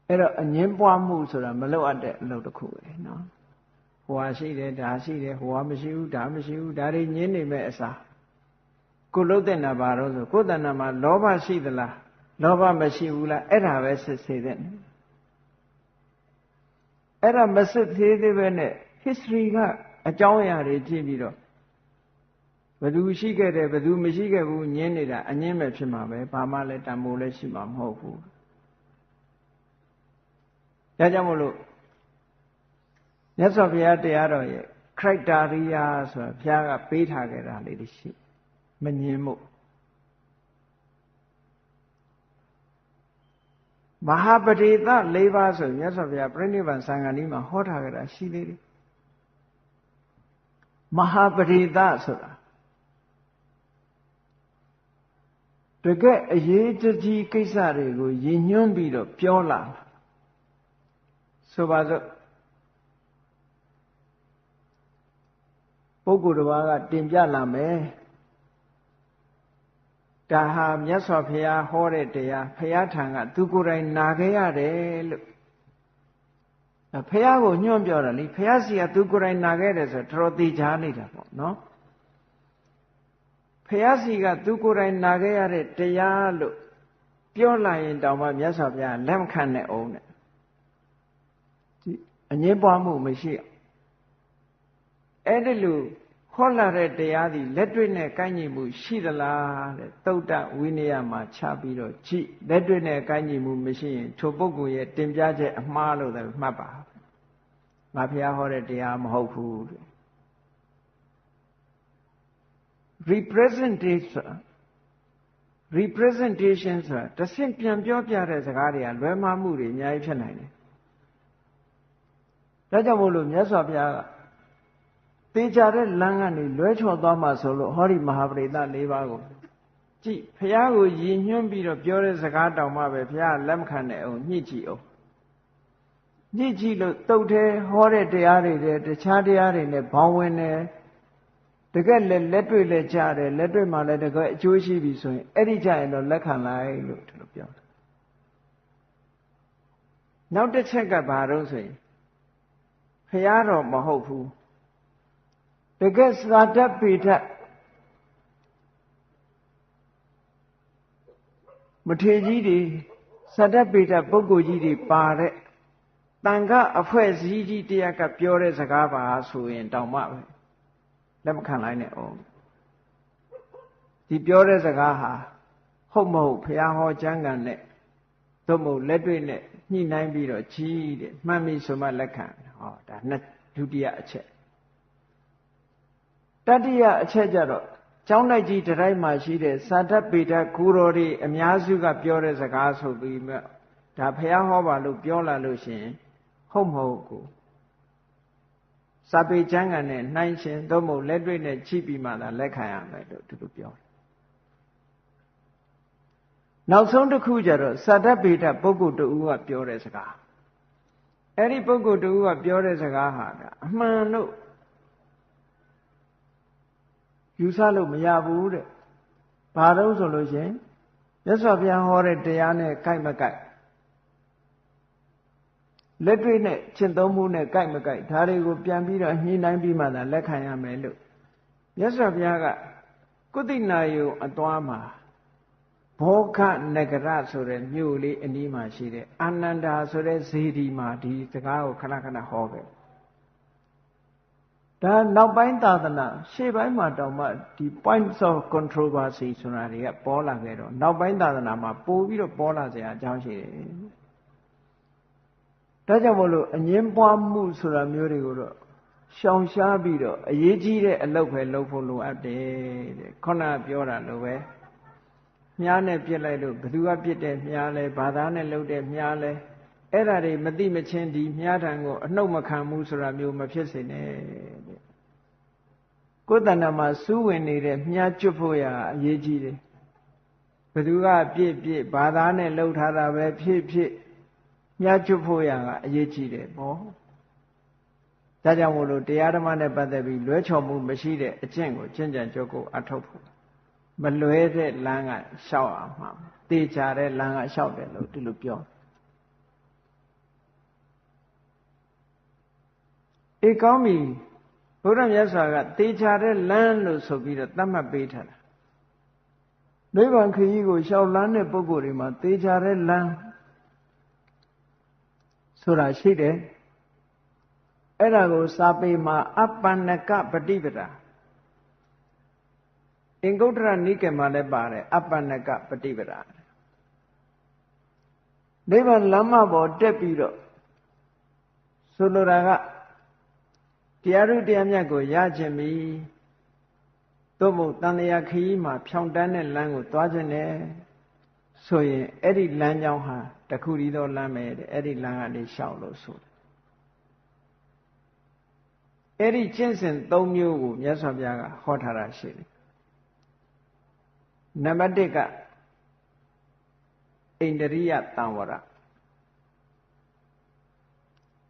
အဲ့တော့အငင်းပွားမှုဆိုတာမလုပ်အပ်တဲ့အလုပ်တစ်ခုပဲနော်ဟိုဟာရှိတယ်ဒါရှိတယ်ဟိုဟာမရှိဘူးဒါမရှိဘူးဒါတွေညင်းနေမဲ့အစားကိုလှုပ်တဲ့နာပါတော့ဆိုကိုယ်တဏ္ဍာမှာလောဘရှိသလားလောဘမရှိဘူးလားအဲ့ဒါပဲစစ်ဆေးတဲ့အဲ့ဒါမစစ်သေးသေးပဲနဲ့ history ကအကြောင်းအရာတွေကြည့်ပြီးတော့ဘယ်သူရှိခဲ့တယ်ဘယ်သူမရှိခဲ့ဘူးညင်းနေတာအငင်းပဲဖြစ်မှာပဲဘာမှလည်းတန်ဖိုးလည်းရှိမှာမဟုတ်ဘူးဒါကြောင့်မို့လို့မြတ်စွာဘုရားတရားတော်ရဲ့ criteria ဆိုတာဘုရားကပေးထားခဲ့တာလေးတွေရှိမငင်းမှုမဟာပရိသ၄ပါးဆိုမြတ်စွာဘုရားပြိဋိဘံသံဃာနည်းမှာဟောထားကြတာရှိသေးတယ်မဟာပရိသဆိုတာတကယ်အရေးကြီးကိစ္စတွေကိုရည်ညွှန်းပြီးတော့ပြောလာဆိုပါစို့ပုဂ္ဂိုလ်တစ်ပါးကတင်ပြလာမယ်ဒါဟာမြတ်စွာဘုရားဟောတဲ့တရားဘုရားထံကသူကိုယ်တိုင်နာခဲ့ရတယ်လို့ဘုရားကိုညွှန်ပြောတာလေဘုရားစီကသူကိုယ်တိုင်နာခဲ့တယ်ဆိုတော့တော်သေးချာနေတာပေါ့နော်ဘုရားစီကသူကိုယ်တိုင်နာခဲ့ရတဲ့တရားလို့ပြောလာရင်တောင်မှမြတ်စွာဘုရားလက်မခံနဲ့အောင်တဲ့ဒီအငြင်းပွားမှုမရှိအဲ့ဒီလိုခေါ်လာတဲ့တရားသည်လက်တွေ့နဲ့ကိုက်ညီမှုရှိသလားတဲ့သုတ္တဝိနည်းမှာချပြီးတော့ကြည့်လက်တွေ့နဲ့ကိုက်ညီမှုမရှိရင်ထိုပုဂ္ဂိုလ်ရဲ့တင်ပြချက်အမှားလို့လည်းမှတ်ပါငါဘုရားဟောတဲ့တရားမဟုတ်ဘူးတဲ့ representation ဆိုတာတစ်ဆင့်ပြန်ပြောပြတဲ့စကားတွေကလွဲမှားမှုတွေအများကြီးဖြစ်နိုင်တယ်ဒါကြောင့်မို့လို့မြတ်စွာဘုရားကသေချာတဲ့လမ်းကနေလွဲချော်သွားမှဆိုလို့ဟောဒီမဟာပရိသ၄ပါးကိုကြည့်ဘုရားကိုရည်ညွှန်းပြီးတော့ပြောတဲ့စကားတောင်မှပဲဘုရားလက်မခံနဲ့အောင်ညှိကြည့်အောင်ညှိကြည့်လို့တုတ်သေးဟောတဲ့တရားတွေတဲ့တခြားတရားတွေနဲ့ဘောင်းဝင်တယ်တကယ်လက်တွေ့လက်ကြတယ်လက်တွေ့မှလည်းတကယ်အကျိုးရှိပြီဆိုရင်အဲ့ဒီကြရင်တော့လက်ခံလိုက်လို့ဒီလိုပြောတယ်နောက်တစ်ချက်ကဘာလို့ဆိုရင်ဘုရားတော်မဟုတ်ဘူးတကယ်စာတတ်ပေတတ်မထေကြီးတွေစာတတ်ပေတတ်ပုဂ္ဂိုလ်ကြီးတွေပါတဲ့တန်ခါအဖွဲ့အစည်းကြီးတရားကပြောတဲ့စကားပါဆိုရင်တောင်မှပဲလက်မခံလိုက်နဲ့အောင်ဒီပြောတဲ့စကားဟာဟုတ်မဟုတ်ဘုရားဟောကျမ်းဂန်နဲ့သို့မဟုတ်လက်တွေ့နဲ့ညှိနှိုင်းပြီးတော့ကြီးတဲ့မှတ်မိဆိုမှလက်ခံဟောဒါဒုတိယအချက် တတိယအချက်ကြတော့ကျောင်းတိုက်ကြီးတတိုင်းမှာရှိတဲ့စာတတ်ပေတတ်ဂူတော်တွေအများစုကပြောတဲ့စကားဆိုပြီးမှဒါဘုရားဟောပါလို့ပြောလာလို့ရှိရင်ဟုတ်မဟုတ်ကိုစာပေကျမ်းဂန်နဲ့နှိုင်းရှင်သို့မဟုတ်လက်တွေ့နဲ့ကြည့်ပြီးမှသာလက်ခံရမယ်လို့သူတို့ပြောတယ်နောက်ဆုံးတစ်ခုကြတော့စာတတ်ပေတတ်ပုဂ္ဂိုလ်တူကပြောတဲ့စကားအဲ့ဒီပုဂ္ဂိုလ်တူကပြောတဲ့စကားဟာအမှန်လို့ယူဆလို့မရဘူးတဲ့ဘာလို့ဆိုလို့ရှင်မြတ်စွာဘုရားဟောတဲ့တရားနဲ့ကိုက်မကိုက်လက်တွေ့နဲ့ရှင်းသုံးမှုနဲ့ကိုက်မကိုက်ဒါတွေကိုပြန်ပြီးတော့ညှိနှိုင်းပြီးမှသာလက်ခံရမယ်လို့မြတ်စွာဘုရားကကုသိနာယုံအသွားမှာဘောဂနဂရဆိုတဲ့မြို့လေးအနီးမှာရှိတဲ့အာနန္ဒာဆိုတဲ့ဇေဒီမှာဒီစကားကိုခဏခဏဟောခဲ့ဒါနောက်ပိုင်းသာသနာရှေ့ပိုင်းမှာတောင်မှဒီ points of controversy ဆိုတာတွေကပေါ်လာခဲ့တော့နောက်ပိုင်းသာသနာမှာပို့ပြီးတော့ပေါ်လာစရာအကြောင်းရှိတယ်ဒါကြောင့်မို့လို့အငင်းပွားမှုဆိုတာမျိုးတွေကိုတော့ရှောင်ရှားပြီးတော့အရေးကြီးတဲ့အလုပ်ပဲလုပ်ဖို့လိုအပ်တယ်တဲ့ခုနပြောတာလိုပဲမြားနဲ့ပြစ်လိုက်လို့ဘယ်သူကပြစ်တယ်မြားလဲဘာသာနဲ့လှုပ်တယ်မြားလဲအဲ့ဒါတွေမသိမချင်းဒီမြားထံကိုအနှုတ်မခံဘူးဆိုတာမျိုးမဖြစ်စေနဲ့တဲ့ကိုယ်တဏ္ဍာမှာစူးဝင်နေတဲ့မြားကျွတ်ဖို့ရအရေးကြီးတယ်ဘယ်သူကပြစ်ဘာသာနဲ့လှုပ်ထားတာပဲဖြစ်မြားကျွတ်ဖို့ရကအရေးကြီးတယ်ပေါ့ဒါကြောင့်မို့လို့တရားဓမ္မနဲ့ပတ်သက်ပြီးလွဲချော်မှုမရှိတဲ့အကျင့်ကိုကျင့်ကြံကြိုးကိုအထောက်ဖို့မလွဲတဲ့လမ်းကလျှောက်အောင်မှာတေချာတဲ့လမ်းကလျှောက်တယ်လို့ဒီလိုပြောအေးကောင်းပြီဘုရားမြတ်စွာကတေချာတဲ့လမ်းလို့ဆိုပြီးတော့သတ်မှတ်ပေးထားတာနိဗ္ဗာန်ခရီးကိုလျှောက်လန်းတဲ့ပုဂ္ဂိုလ်တွေမှာတေချာတဲ့လမ်းဆိုတာရှိတယ်အဲ့ဒါကိုစာပေမှာအပ္ပန္နကပฏิပဒါအင်္ဂုတ္တရနိကေမှာလည်းပါတယ်အပ္ပန္နကပฏิပဒါနိဗ္ဗာန်လမ်းမပေါ်တက်ပြီးတော့ဆိုလိုတာကတရားဥတရားမြတ်ကိုရခြင်းပြီသို့မဟုတ်တန်လျာခရီးမှာဖြောင်းတန်းတဲ့လမ်းကိုသွားခြင်းနဲ့ဆိုရင်အဲ့ဒီလမ်းကြောင်းဟာတခုတည်းသောလမ်းပဲတဲ့အဲ့ဒီလမ်းကနေရှောက်လို့ဆိုတယ်အဲ့ဒီကျင့်စဉ်၃မျိုးကိုမြတ်စွာဘုရားကဟောထားတာရှိတယ်နံပါတ်1ကဣန္ဒရိယတံဝရ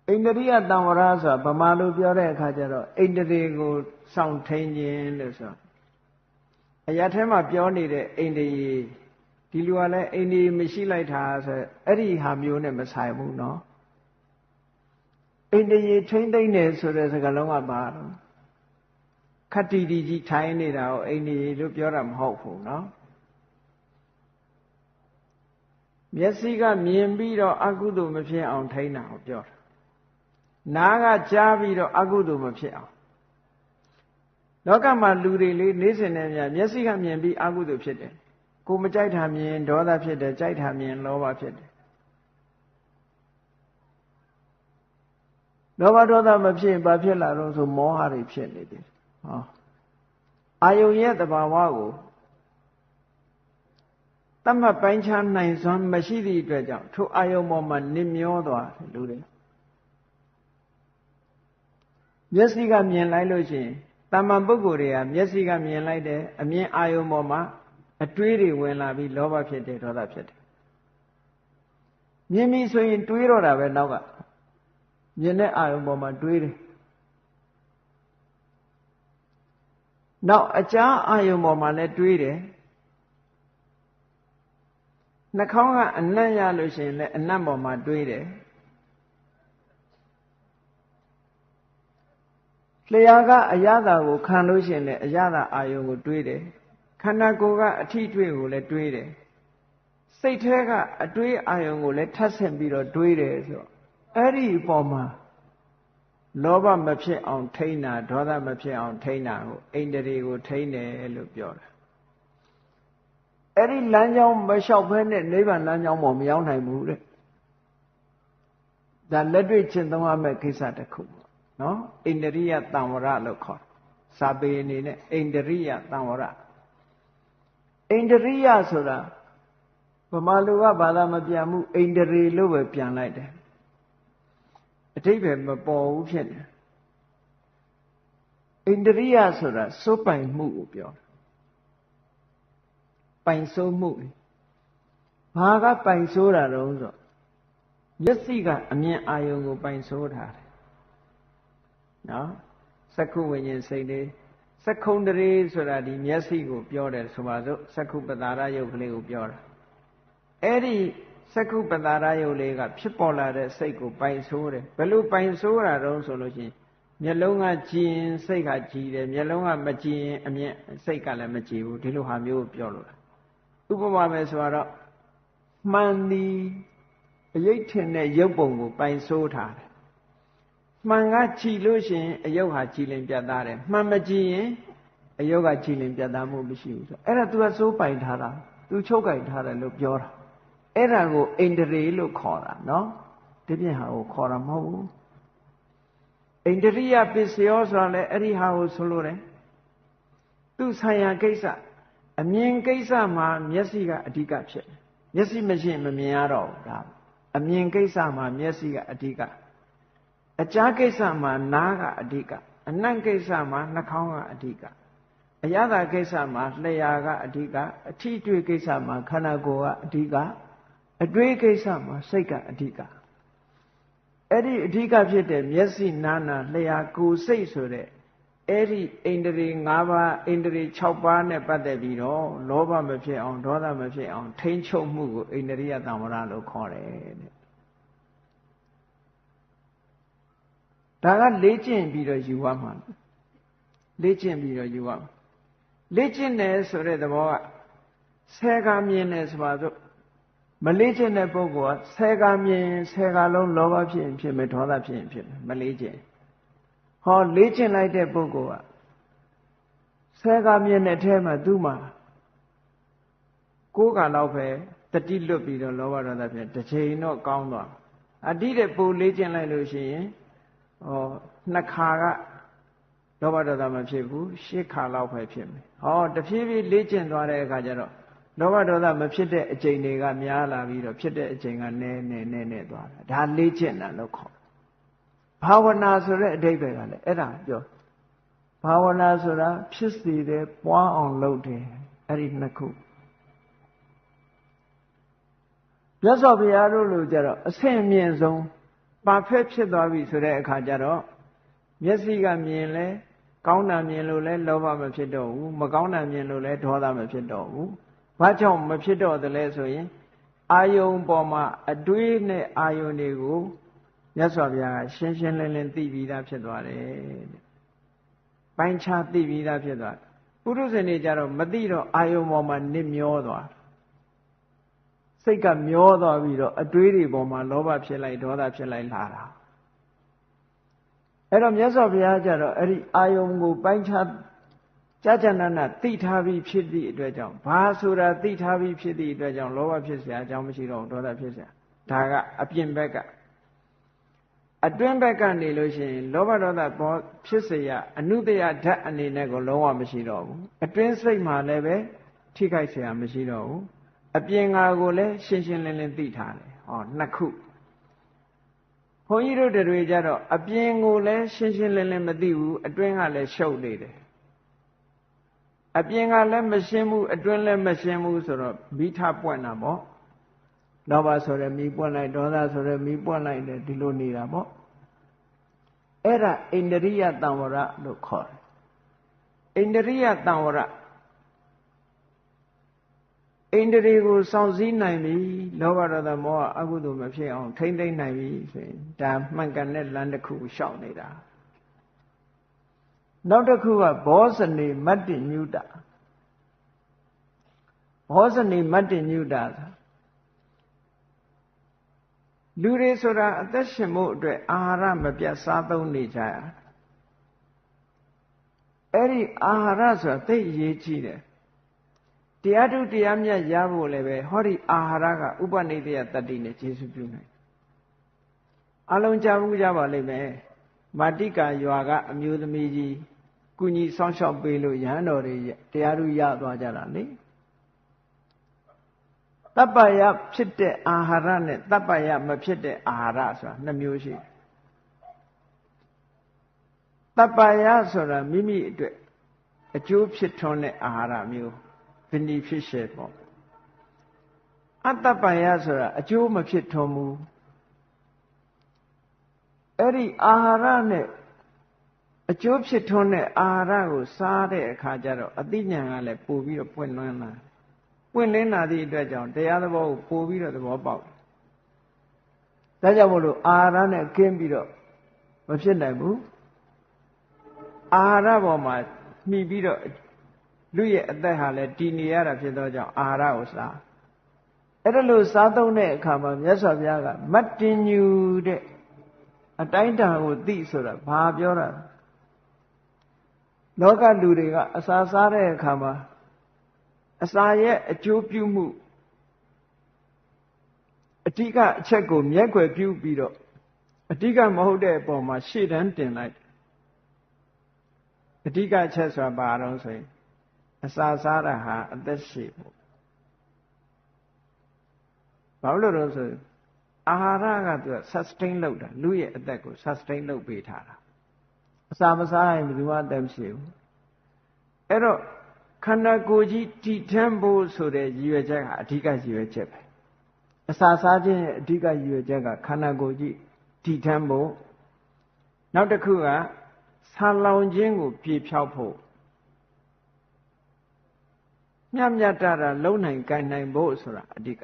ဣန္ဒရိယတံဝရဆိုတာဗမာလိုပြောတဲ့အခါကျတော့ဣန္ဒြေကိုစောင့်ထိန်ခြင်းလို့ဆိုအရာထဲမှာပြောနေတဲ့ဣန္ဒြေဒီလူကလည်းဣန္ဒြေမရှိလိုက်တာဆိုအဲ့ဒီဟာမျိုးနဲ့မဆိုင်ဘူးเนาะဣန္ဒြေထိမ့်သိမ့်နေဆိုတဲ့စကားလုံးကဘာလဲခတ္တိတိကြီးထိုင်နေတာကိုဣန္ဒြေလို့ပြောတာမဟုတ်ဘူးเนาะမျက်စိကမြင်ပြီးတော့အကုသိုလ်မဖြစ်အောင်ထိန်းတာကိုပြောတာနားကကြားပြီးတော့အကုသိုလ်မဖြစ်အောင်လောကမှာလူတွေလေးနေစဉ်နဲ့မျက်စိကမြင်ပြီးအကုသိုလ်ဖြစ်တယ်ကိုမကြိုက်တာမြင်ဒေါသဖြစ်တယ်ကြိုက်တာမြင်လောဘဖြစ်တယ်လောဘဒေါသမဖြစ်ဘာဖြစ်လာတော့ဆိုမောဟတွေဖြစ်နေတယ်ဟောအာယုံရဲ့သဘာဝကိုတတ်မှတ်ပိုင်းခြားနိုင်စွမ်းမရှိသည့်အတွက်ကြောင့်ထိုအာယုံပေါ်မှာနစ်မျောသွားတယ်လူတွေမျက်စိကမြင်လိုက်လို့ရှိရင်တာမန်ပုဂ္ဂိုလ်တွေကမျက်စိကမြင်လိုက်တယ်အမြင်အာယုံပေါ်မှာအတွေးတွေဝင်လာပြီးလောဘဖြစ်တယ်ဒေါသဖြစ်တယ်မြင်ပြီဆိုရင်တွေးတော့တာပဲနောက်ကမြင်တဲ့အာယုံပေါ်မှာတွေးတယ်နောက်အကြားအာယုံပေါ်မှာလည်းတွေးတယ်နှာခေါင်းကအနံ့ရလို့ရှိရင်လည်းအနံ့ပေါ်မှာတွေးတယ်လျှာကအရသာကိုခံလို့ရှိရင်လည်းအရသာအာယုံကိုတွေးတယ်ခန္ဓာကိုယ်ကအထီးတွေးကိုလည်းတွေးတယ်စိတ်ထဲကအတွေးအာယုံကိုလည်းထပ်ဆင့်ပြီးတော့တွေးတယ်ဆိုတော့အဲ့ဒီအပေါ်မှာလောဘမဖြစ်အောင်ထိန်းတာဒေါသမဖြစ်အောင်ထိန်းတာကိုဣန္ဒြေကိုထိန်းတယ်လို့ပြောတာအဲ့ဒီလမ်းကြောင်းမလျှောက်ဘဲနဲ့နိဗ္ဗာန်လမ်းကြောင်းပေါ်မရောက်နိုင်ဘူးတဲ့ဒါလက်တွေ့ကျင့်သုံးရမယ့်ကိစ္စတစ်ခုပေါ့နော်ဣန္ဒြိယတံဝရလို့ခေါ် စာပေအနေနဲ့ဣန္ဒရိယသံဝရဣန္ဒရိယဆိုတာဗမာလူကဘာသာမပြန်မှုဣန္ဒြေလို့ပဲပြန်လိုက်တယ်အဓိပ္ပာယ်မပေါ်ဘူးဖြစ်တယ်ဣန္ဒရိယဆိုတာစိုးပိုင်မှုကိုပြောပိုင်စိုးမှုဘာကပိုင်စိုးတာတော့ဆိုမျက်စိကအမြင်အာရုံကိုပိုင်စိုးထားတယ်နော်စက္ခုဝိညာဉ်စိတ်လေးစက္ခုံတရေဆိုတာဒီမျက်စိကိုပြောတယ်ဆိုပါစို့စက္ခုပတာရယုတ်ကလေးကိုပြောတာအဲ့ဒီစက္ခုပတာရယုတ်လေးကဖြစ်ပေါ်လာတဲ့စိတ်ကိုပိုင်စိုးတယ်ဘယ်လိုပိုင်စိုးတာတော့ဆိုလို့ရှိရင်မျက်လုံးကကြည်ရင်စိတ်ကကြည်တယ်မျက်လုံးကမကြည်ရင်အမြင်စိတ်ကလည်းမကြည်ဘူးဒီလိုဟာမျိုးပြောလို့လားဥပမာပဲဆိုတော့မှန်သည်အယိတ်ထင်တဲ့ရုပ်ပုံကိုပိုင်စိုးထားတယ်မှန်ကကြည်လို့ရှိရင်အယုတ်ဟာကြည်လင်ပြတ်သားတယ်မှန်မကြည်ရင်အယုတ်ကကြည်လင်ပြတ်သားမှုမရှိဘူးဆိုအဲ့ဒါ तू ကစိုးပိုင်ထားတာ तू ချုပ်ကင်ထားတယ်လို့ပြောတာအဲ့ဒါကိုဣန္ဒြေလို့ခေါ်တာနော်ဒီပြင်ဟာကိုခေါ်တာမဟုတ်ဘူးဣန္ဒရိယပစ္စယောဆိုတာလည်းအဲ့ဒီဟာကိုဆိုလို့တယ်သူဆိုင်ရာကိစ္စအမြင်ကိစ္စမှာမျက်စိကအဓိကဖြစ်တယ်မျက်စိမရှိရင်မမြင်ရတော့ဘူးဒါအမြင်ကိစ္စမှာမျက်စိကအဓိကအကြားကိစ္စမှာနားကအဓိကအနံ့ကိစ္စမှာနှာခေါင်းကအဓိကအရသာကိစ္စမှာလျှာကအဓိကအထီးတွေ့ကိစ္စမှာခန္ဓာကိုယ်ကအဓိကအတွေးကိစ္စမှာစိတ်ကအဓိကအဲ့ဒီအဓိကဖြစ်တဲ့မျက်စိနာနာလျှာကိုယ်စိတ်ဆိုတဲ့အဲ့ဒီဣန္ဒြေ၅ပါးဣန္ဒြေ6ပါးနဲ့ပတ်သက်ပြီးတော့လောဘမဖြစ်အောင်ဒေါသမဖြစ်အောင်ထိန်းချုပ်မှုကိုဣန္ဒရိယသံဝရလို့ခေါ်တယ်တဲ့ဒါကလေ့ကျင့်ပြီးတော့ယူရမှာလေ့ကျင့်ပြီးတော့ယူရမှာလေ့ကျင့်တယ်ဆိုတဲ့သဘောကဆယ်ကမြင်တယ်ဆိုပါစို့မလေ့ကျင့်တဲ့ပုဂ္ဂိုလ်ကဆယ်ကမြင်ဆယ်ကလုံးလောဘဖြစ်ရင်ဖြစ်မယ်ဒေါသဖြစ်ရင်ဖြစ်မယ်မလေ့ကျင့်ဟောလေ့ကျင့်လိုက်တဲ့ပုဂ္ဂိုလ်ကဆယ်ကမြင်တဲ့အထဲမှာသူ့မှာ9ကလောက်ပဲတတိလွတ်ပြီးတော့လောဘဒေါသဖြစ်တစ်ချိန်တော့ကောင်းသွားအတိတဲ့ပူလေ့ကျင့်လိုက်လို့ရှိရင်2ခါကလောဘဒေါသမဖြစ်ဘူး10ခါလောက်ပဲဖြစ်မယ်ဟောတဖြည်းဖြည်းလေ့ကျင့်သွားတဲ့အခါကျတော့လောဘဒေါသမဖြစ်တဲ့အကျိန်တွေကများလာပြီးတော့ဖြစ်တဲ့အကျိန်ကနည်းသွားတာဒါလေ့ကျင့်တာလို့ခေါ်ဘာဝနာဆိုတဲ့အဓိပ္ပာယ်ကလည်းအဲ့ဒါပြောဘာဝနာဆိုတာဖြစ်စေတယ်ပွားအောင်လုပ်တယ်အဲ့ဒီနှစ်ခုမြတ်စွာဘုရားတို့လိုကြတော့အဆင့်အမြင့်ဆုံးပါဖက်ဖြစ်သွားပြီဆိုတဲ့အခါကျတော့မျက်စိကမြင်လဲကောင်းတာမြင်လို့လဲလောဘမဖြစ်တော့ဘူးမကောင်းတာမြင်လို့လဲဒေါသမဖြစ်တော့ဘူးဘာကြောင့်မဖြစ်တော့သလဲဆိုရင်အာယုံပေါ်မှာအတွေးနဲ့အာယုံတွေကိုမြတ်စွာဘုရားကရှင်းရှင်းလင်းလင်းသိပြီးသားဖြစ်သွားတယ်တဲ့ပိုင်းခြားသိပြီးသားဖြစ်သွားပုရုဇဉ်တွေကြတော့မသိတော့အာယုံပေါ်မှာနစ်မျောသွားစိတ်ကမျောသွားပြီးတော့အတွေးတွေပေါ်မှာလောဘဖြစ်လိုက်ဒေါသဖြစ်လိုက်လာတာအဲ့တော့မြတ်စွာဘုရားကြတော့အဲ့ဒီအာယုံကိုပိုင်းခြားကြာနာနာသိထားပြီးဖြစ်သည့်အတွက်ကြောင့်ဘာဆိုတာသိထားပြီးဖြစ်သည့်အတွက်ကြောင့်လောဘဖြစ်เสียအကြောင်းမရှိတော့ဒေါသဖြစ်เสียဒါကအပြင်ဘက်ကအတွင်းဘက်ကနေလို့ရှိရင်လောဘဒေါသပေါ်ဖြစ်เสียအနုတ္တယဓာတ်အနေနဲ့ကိုလုံးဝမရှိတော့ဘူးအတွင်းစိတ်မှာလည်းပဲထိခိုက်เสียမရှိတော့ဘူးအပြင်ငါကိုလည်းရှင်းရှင်းလင်းလင်းသိထားတယ်ဟောနှစ်ခုဘုန်းကြီးတို့တွေကြတော့အပြင်ကိုလည်းရှင်းရှင်းလင်းလင်းမသိဘူးအတွင်းကလည်းရှုပ်နေတယ်အပြင်ကလည်းမရှင်းဘူးအတွင်းလည်းမရှင်းဘူးဆိုတော့မိထပွက်တာပေါ့လောဘဆိုရယ်မိပွက်လိုက်ဒေါသဆိုရယ်မိပွက်လိုက်တယ်ဒီလိုနေတာပေါ့အဲ့ဒါဣန္ဒရိယတံဝရလို့ခေါ်တယ်ဣန္ဒရိယတံဝရဣန္ဒြေကိုစောင့်စည်းနိုင်ပြီလောဘဒေါသမောဟအကုသိုလ်မဖြစ်အောင်ထိမ့်သိမ့်နိုင်ပြီဆိုရင်ဒါမှန်ကန်တဲ့လမ်းတစ်ခုကိုရှောက်နေတာနောက်တစ်ခုကဘောဇနေမတ္တိညုတဘောဇနေမတ္တိညုတလူတွေဆိုတာအသက်ရှင်ဖို့အတွက်အာဟာရမပြတ်စားသုံးနေကြရအဲ့ဒီအာဟာရဆိုတာသိအရေးကြီးတယ်တရားထုတရားမြတ်ရဖို့လည်းပဲဟောဒီအာဟာရကဥပနိဒေယတတ္တိနဲ့ကျေစုပြုနိုင်အလုံးကြားဘူးကြပါလိမ့်မယ်မာတိကာရွာကအမျိုးသမီးကြီး ကုညီဆောင်ရှောက်ပေးလို့ယဟန်တော်တွေတရားဓုရသွားကြတာလေတပ္ပယဖြစ်တဲ့အာဟာရနဲ့တပ္ပယမဖြစ်တဲ့အာဟာရဆိုတာနှစ်မျိုးရှိတယ်တပ္ပယဆိုတာမိမိအတွက်အကျိုးဖြစ်ထွန်းတဲ့အာဟာရမျိုး beneficial ပေါ့အတ္တပ္ပယဆိုတာအကျိုးမဖြစ်ထွန်းဘူးအဲ့ဒီအာဟာရနဲ့အကျိုးဖြစ်ထွန်းတဲ့အာဟာရကိုစားတဲ့အခါကျတော့အသိဉာဏ်ကလည်းပို့ပြီးတော့ပွင့်လင်းလာပွင့်လင်းလာသည့်အတွက်ကြောင့်တရားသဘောကိုပို့ပြီးတော့သဘောပေါက်တယ်ဒါကြောင့်မို့လို့အာဟာရနဲ့ကင်းပြီးတော့မဖြစ်နိုင်ဘူးအာဟာရပေါ်မှာမှီပြီးတော့လူရဲ့အသက်ဟာလည်းတည်နေရတာဖြစ်သောကြောင့်အာဟာရကိုစားအဲ့ဒါလို့စားသုံးတဲ့အခါမှာမြတ်စွာဘုရားကမတ်တင်ညူတဲ့အတိုင်းအတာကိုသိဆိုတာဘာပြောတာလောကလူတွေကအစာစားတဲ့အခါမှာအစာရဲ့အကျိုးပြုမှုအဓိကအချက်ကိုမျက်ွယ်ပြုပြီးတော့အဓိကမဟုတ်တဲ့အပေါ်မှာရှေ့တန်းတင်လိုက်အဓိကအချက်ဆိုတာဘာတော့ဆိုရင်အစာစားတာဟာအသက်ရှည်ဖို့ဘာလို့လဲဆိုရင်အာဟာရကသူက sustain လုပ်တာလူရဲ့အသက်ကို sustain လုပ်ပေးထားတာအစာမစားရင်ဘယ်သူမှအသက်မရှိဘူးအဲ့တော့ခန္ဓာကိုယ်ကြီးတည်ထမ်းဖို့ဆိုတဲ့ရည်ရွယ်ချက်ဟာအဓိကရည်ရွယ်ချက်ပဲအစာစားခြင်းရဲ့အဓိကရည်ရွယ်ချက်ကခန္ဓာကိုယ်ကြီးတည်ထမ်းဖို့နောက်တစ်ခုကဆာလောင်ခြင်းကိုပြေဖြောက်ဖို့မြတ်မြတ်တာလုံနိုင်ကိုင်နိုင်ဖို့ဆိုတာအဓိက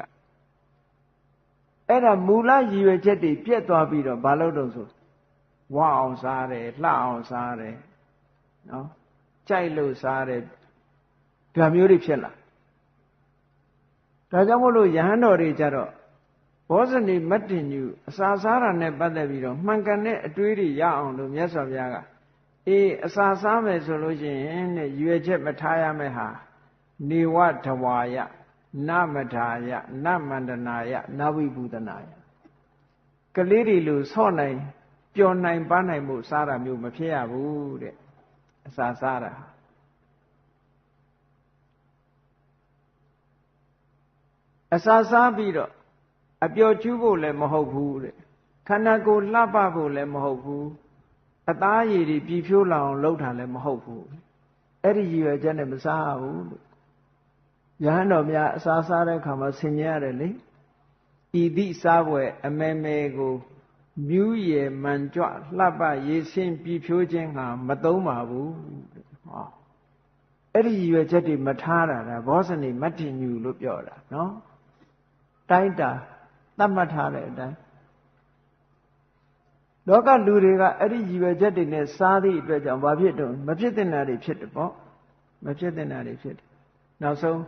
အဲ့ဒါမူလရည်ရွယ်ချက်တွေပြတ်သွားပြီးတော့ဘာလို့တော့ဆိုဝအောင်စားတယ်လှအောင်စားတယ်နော်ကြိုက်လို့စားတယ်ဒါမျိုးတွေဖြစ်လာဒါကြောင့်မို့လို့ယဟန်တော်တွေကြတော့ဘောဇနိမတ္တညုအစာစားတာနဲ့ပတ်သက်ပြီးတော့မှန်ကန်တဲ့အတွေးတွေရအောင်လို့မြတ်စွာဘုရားကအေးအစာစားမယ်ဆိုလို့ရှိရင်တဲ့ရွယ်ချက်မထားရမယ့်ဟာနေဝတဝါယနမထာယနမန္တနာယနဝိပုဒနာယကလေးတွေလို့ဆော့နိုင်ပျော်နိုင်ပန်းနိုင်မှုစားတာမျိုးမဖြစ်ရဘူးတဲ့အစာစားတာအစာစားပြီးတော့အပျော်ကျူးဖို့လည်းမဟုတ်ဘူးတဲ့ခန္ဓာကိုယ်လှပဖို့လည်းမဟုတ်ဘူးအသားရည်တွေပြည့်ဖြိုးလာအောင်လုပ်တာလည်းမဟုတ်ဘူးအဲ့ဒီရည်ရွယ်ချက်နဲ့မစားဘူးလို့ယဟန်တော်များအစာစားတဲ့အခါမှာဆင်ញရတယ်လေဤသည့်စားပွဲအမဲမဲကိုမြူးရည်မှန်ကြွလှပရေးဆင်းပြည့်ဖြိုးခြင်းဟာမသုံးပါဘူးဟောအဲ့ဒီရည်ရွယ်ချက်တွေမထားတာဒါဘောဇနိမတ္တညုလို့ပြောတာနော်တိုင်းတာသတ်မှတ်ထားတဲ့အတိုင်းလောကလူတွေကအဲ့ဒီရည်ရွယ်ချက်တွေနဲ့စားသည့်အတွက်ကြောင့်ဘာဖြစ်တော့မဖြစ်တဲ့နာတွေဖြစ်တယ်ပေါ့မဖြစ်တဲ့နာတွေဖြစ်တယ်နောက်ဆုံး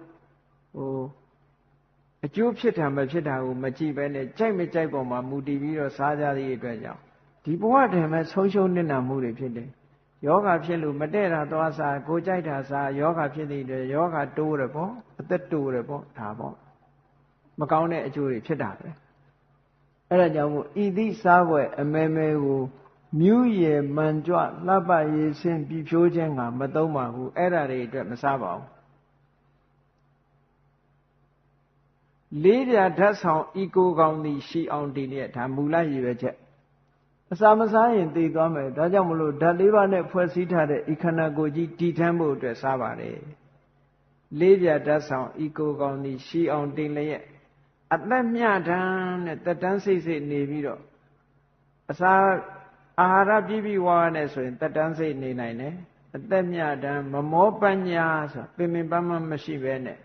အကျိုးဖြစ်တာမဖြစ်တာကိုမကြည့်ပဲနဲ့ကြိုက်မကြိုက်ပေါ်မှာမူတည်ပြီးတော့စားကြသည့်အတွက်ကြောင့်ဒီဘဝတည်းမဲ့ဆုံးရှုံးနေတာမှုတွေဖြစ်တယ်ယောဂဖြစ်လို့မတည့်တာသွားစားကိုကြိုက်တာစားယောဂဖြစ်တဲ့အတွက်ယောဂတိုးတယ်ပေါ့အသက်တိုးတယ်ပေါ့ဒါပေါ့မကောင်းတဲ့အကျိုးတွေဖြစ်တာပဲအဲ့ဒါကြောင့်မို့ဤသည့်စားပွဲအမဲမဲကိုမြူးရည်မှန်ကြွလှပရေးဆင်းပြဖြိုးခြင်းကမသုံးပါဘူးအဲ့ဒါတွေအတွက်မစားပါဘူးလေးပြဓာတ်ဆောင်ဤကိုကောင်းသည်ရှိအောင်တည်တဲ့ဒါမူလရည်ရွယ်ချက်အစာမစားရင်သိသွားမယ်ဒါကြောင့်မလို့ဓာတ်၄ပါးနဲ့ဖွဲ့စည်းထားတဲ့ဤခန္ဓာကိုယ်ကြီးတည်ထမ်းဖို့အတွက်စားပါတယ်လေးပြဓာတ်ဆောင်ဤကိုကောင်းသည်ရှိအောင်တည်လျက်အသက်မြတ်တမ်းနဲ့တက်တန်းစိတ်စိတ်နေပြီးတော့အစာအာဟာရပြည့်ပြည့်ဝဝနဲ့ဆိုရင်တက်တန်းစိတ်နေနိုင်တယ်အသက်မြတ်တမ်းမမောပညာဆိုပင်ပင်ပန်းပန်းမရှိပဲနဲ့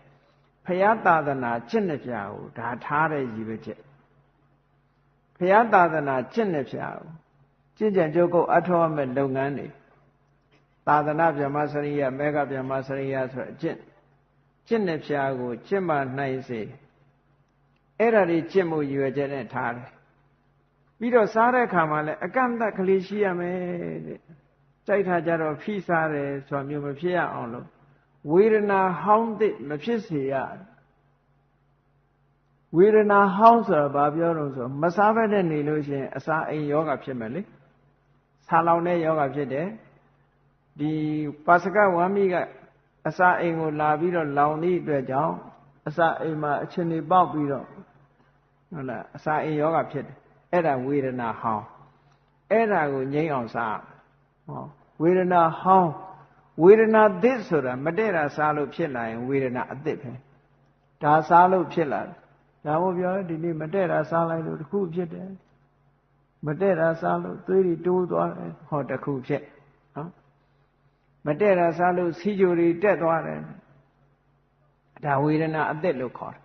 ဖယားသာသနာကျင့်တဲ့ပြာကိုဒါထားတဲ့ရည်ပဲချက်ဖယားသာသနာကျင့်တဲ့ပြာကိုကျင့်ကြံကြိုးကုပ်အထောက်အမဲ့လုပ်ငန်းတွေသာသနာဗြဟ္မစရိယမေဃဗြဟ္မစရိယဆိုအကျင့်တဲ့ပြာကိုကျင့်မှနိုင်စေအဲ့ဒါတွေကျင့်မှုရည်ရွယ်ချက်နဲ့ထားတယ်ပြီးတော့စားတဲ့အခါမှာလည်းအကန့်အသတ်ကလေးရှိရမယ်တဲ့ကြိုက်တာကြတော့ဖိစားတယ်ဆိုတာမျိုးမဖြစ်ရအောင်လို့ဝေဒနာဟောင်းတဲ့မဖြစ်စေရဝေဒနာဟောင်းဆိုတာဘာပြောလို့ဆိုမစားဘဲနဲ့နေလို့ရှိရင်အစာအိမ်ယောဂဖြစ်မယ်လေဆာလောင်တဲ့ယောဂဖြစ်တယ် ဒီပါစကဝမ်းမိကအစာအိမ်ကိုလာပြီးတော့လောင်သည့်အတွက်ကြောင့်အစာအိမ်မှာအချင်းတွေပေါက်ပြီးတော့ဟုတ်လားအစာအိမ်ယောဂဖြစ်တယ်အဲ့ဒါဝေဒနာဟောင်းအဲ့ဒါကိုငြိမ်းအောင်စားဟောဝေဒနာဟောင်းဝေဒနာသစ်ဆိုတာမတည့်တာစားလို့ဖြစ်လာရင်ဝေဒနာအသစ်ပဲဒါစားလို့ဖြစ်လာတယ်ဒါမို့ပြောဒီနေ့မတည့်တာစားလိုက်လို့တစ်ခုဖြစ်တယ်မတည့်တာစားလို့သွေးတွေတိုးသွားတယ်ဟောတစ်ခုဖြစ်နော်မတည့်တာစားလို့စီကြိုတွေတက်သွားတယ်ဒါဝေဒနာအသစ်လို့ခေါ်တယ်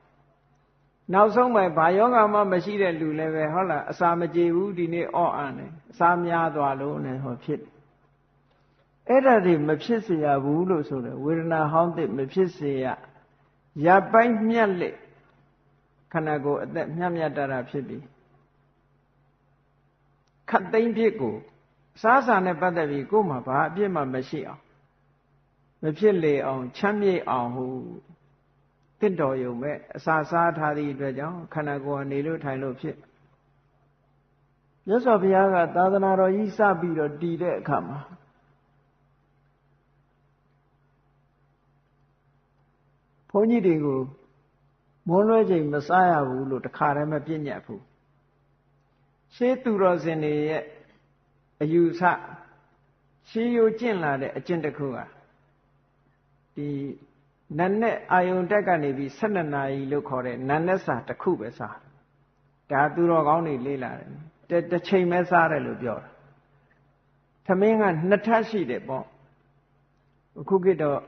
နောက်ဆုံးပဲဘာယောဂမှမရှိတဲ့လူလည်းပဲဟုတ်လားအစာမကြေဘူးဒီနေ့အော့အန်တယ်အစာများသွားလို့လည်းဟောဖြစ်အဲ့ဒါတွေမဖြစ်เสียဘူးလို့ဆိုတယ်ဝေဒနာဟောင်းသစ်မဖြစ်เสียရပိုင်းမြတ်လက်ခန္ဓာကိုယ်အသက်မြတ်မြတ်တာဖြစ်ပြီးခတ်သိမ်းဖြစ်ကိုစားစာနဲ့ပတ်သက်ပြီးကိုယ်မှာဘာအပြစ်မှမရှိအောင်မဖြစ်လေအောင်ချမ်းမြေ့အောင်ဟုတင့်တော်ယုံမဲ့အစာစားထားသည့်အတွက်ကြောင့်ခန္ဓာကိုယ်ကနေလို့ထိုင်လို့ဖြစ်မြတ်စွာဘုရားကသာသနာတော်ကြီးစပြီးတော့တည်တဲ့အခါမှာဘုန်းကြီးတွေကိုမွန်းလွဲချိန်မစားရဘူးလို့တခါတည်းမပြည့်ညတ်ဘူးရှေးသူတော်စင်တွေရဲ့အယူဆရှေးရိုးကျင့်လာတဲ့အကျင့်တစ်ခုဟာဒီနတ်နဲ့အာယုန်တက်ကနေပြီး12နာရီလို့ခေါ်တဲ့နတ်နဲ့စာတစ်ခုပဲစားဒါသူတော်ကောင်းတွေလေးလာတယ်တစ်ချိန်ပဲစားတယ်လို့ပြောတာသမင်းက2ထပ်ရှိတယ်ပေါ့အခုခေတ်တော့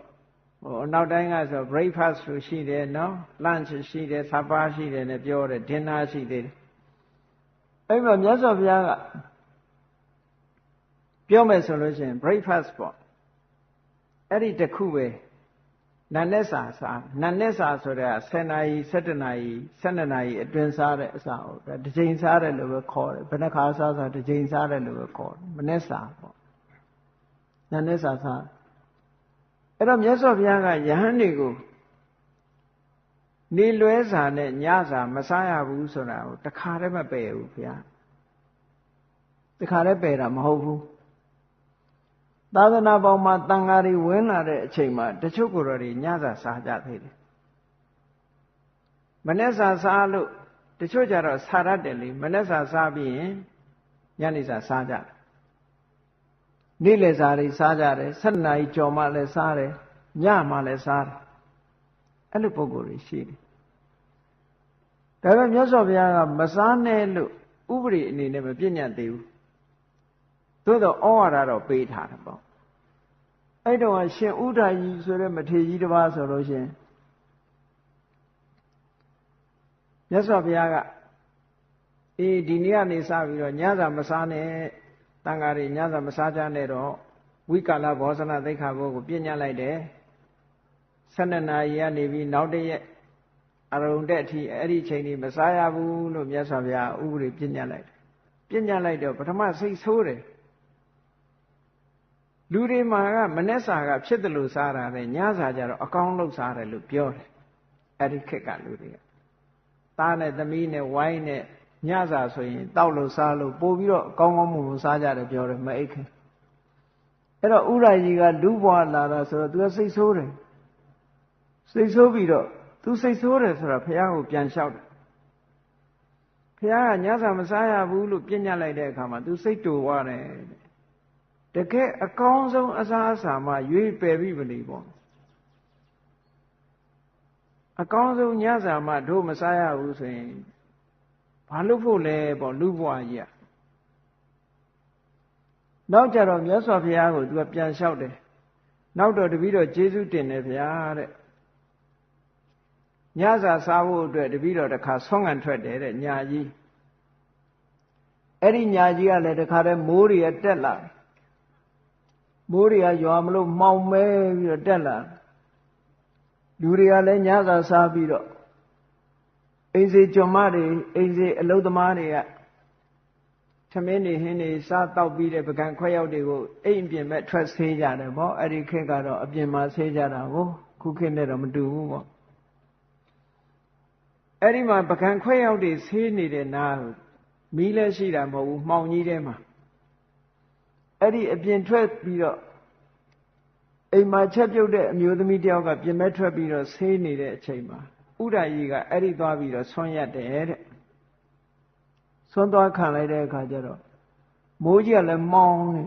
နောက်တိုင်းကဆို breakfast ဆိုရှိတယ်နော် lunch ရှိတယ် supper ရှိတယ်နဲ့ပြောတယ် dinner ရှိသေးတယ်အဲ့မှာမြတ်စွာဘုရားကပြောမယ်ဆိုလို့ရှိရင် breakfast ပေါ့အဲ့ဒီတစ်ခုပဲနတ်နဲ့စာနတ်နဲ့စာဆိုတာ10နာရီ17နာရီ12နာရီအတွင်းစားတဲ့အစာဟုတ်ဒါတစ်ချိန်စားတယ်လို့ပဲခေါ်တယ်ဘယ်နှခါစားတစ်ချိန်စားတယ်လို့ပဲခေါ်တယ်မနဲ့စာပေါ့နတ်နဲ့စာအဲ့တော့မြတ်စွာဘုရားကယဟန်တွေကိုနေလွဲစာနဲ့ညစာမစားရဘူးဆိုတာကိုတခါတည်းမပယ်ဘူးဘုရားတခါတည်းပယ်တာမဟုတ်ဘူးသာသနာပေါင်းမှာတန်ဃာတွေဝင်လာတဲ့အချိန်မှာတချို့ကိုယ်တော်တွေညစာစားကြသေးတယ်မနေ့စာစားလို့တချို့ကြတော့စားရတယ်လေမနေ့စာစားပြီးရင်ညနေစာစားကြတယ်နေ့လယ်စာတွေစားကြတယ်7နာရီကျော်မှလည်းစားတယ်ညမှလည်းစားတယ်အဲ့လိုပုံကိုယ်တွေရှိတယ်ဒါပေမဲ့မြတ်စွာဘုရားကမစားနဲ့လို့ဥပဒေအနေနဲ့မပြည့်ညတ်သေးဘူးသို့တော့ဩဝါဒတော့ပေးထားတယ်ပေါ့အဲ့တော့ရှင်ဥဒ္ဒကြီးဆိုတဲ့မထေရကြီးတစ်ပါးဆိုလို့ရှင်မြတ်စွာဘုရားကဒီနေ့ကနေစပြီးတော့ညစာမစားနဲ့တန်ဃာတွေညစာမစားကြနဲ့တော့ဝိကာလဘောဇနသိက္ခာပုဒ်ကိုပြည့်ညတ်လိုက်တယ်12နာရီကနေပြီးနောက်တရက်အရုံတဲ့အထိအဲ့ဒီချိန်ကြီးမစားရဘူးလို့မြတ်စွာဘုရားဥပဒေပြည့်ညတ်လိုက်တယ်ပြည့်ညတ်လိုက်တော့ပထမစိတ်ဆိုးတယ်လူတွေမှာကမနဲ့စာကဖြစ်တယ်လို့စားတာလေညစာကြတော့အကောင်းလို့စားတယ်လို့ပြောတယ်အဲ့ဒီခေတ်ကလူတွေကသားနဲ့သမီးနဲ့ဝိုင်းနဲ့ညစာဆိုရင်တောက်လို့စားလို့ပို့ပြီးတော့ကောင်းကောင်းမွန်မွန်စားကြတယ်ပြောတယ်မအိတ်ခင်အဲ့တော့ဥရကြီးကလူဘွားလာတာဆိုတော့သူကစိတ်ဆိုးတယ်စိတ်ဆိုးပြီးတော့သူစိတ်ဆိုးတယ်ဆိုတာဘုရားကိုပြန်လျှောက်တယ်ဘုရားကညစာမစားရဘူးလို့ပြညတ်လိုက်တဲ့အခါမှာသူစိတ်တူသွားတယ်တကယ်အကောင်းဆုံးအစားအစာမှရွေးပယ်ပြီးမနေပေါ့အကောင်းဆုံးညစာမှတို့မစားရဘူးဆိုရင်ဘာလို့ဖို့လဲပေါ့လူဘွားကြီးอ่ะနောက်ကြတော့မြတ်စွာဘုရားကိုသူကပြန်လျှောက်တယ်နောက်တော့တပည့်တော်ကျေးဇူးတင်တယ်ဗျာတဲ့ညစာစားဖို့အတွက်တပည့်တော်တစ်ခါဆွမ်းခံထွက်တယ်တဲ့ညာကြီးအဲ့ဒီညာကြီးကလည်းတစ်ခါတည်းမိုးတွေတက်လာမိုးတွေကရွာမလို့မှောင်မဲပြီးတော့တက်လာလူတွေကလည်းညစာစားပြီးတော့အိမ်စီကျွန်မတွေအိမ်စီအလုပ်သမားတွေကသမင်းနေဟင်းနေစားတောက်ပြီးတဲ့ပကံခွဲရောက်တွေကိုအိမ်ပြင်မဲ့ထွက်ဆေးကြတယ်ဗောအဲ့ဒီခေတ်ကတော့အပြင်မှာဆေးကြတာကိုခုခေတ်နဲ့တော့မတူဘူးဗောအဲ့ဒီမှာပကံခွဲရောက်တွေဆေးနေတဲ့နားမီးလည်းရှိတာမဟုတ်ဘူးမှောင်ကြီးထဲမှာအဲ့ဒီအပြင်ထွက်ပြီးတော့ အိမ်မှာချက်ပြုတ်တဲ့အမျိုးသမီးတယောက်ကပြင်မဲ့ထွက်ပြီးတော့ဆေးနေတဲ့အချိန်မှာဥဒ္ဒရာကြီးကအဲ့ဒီသွားပြီးတော့ဆွမ်းရက်တယ်တဲ့ဆွမ်းသွားခံလိုက်တဲ့အခါကျတော့မိုးကြီးကလည်းမောင်းနေ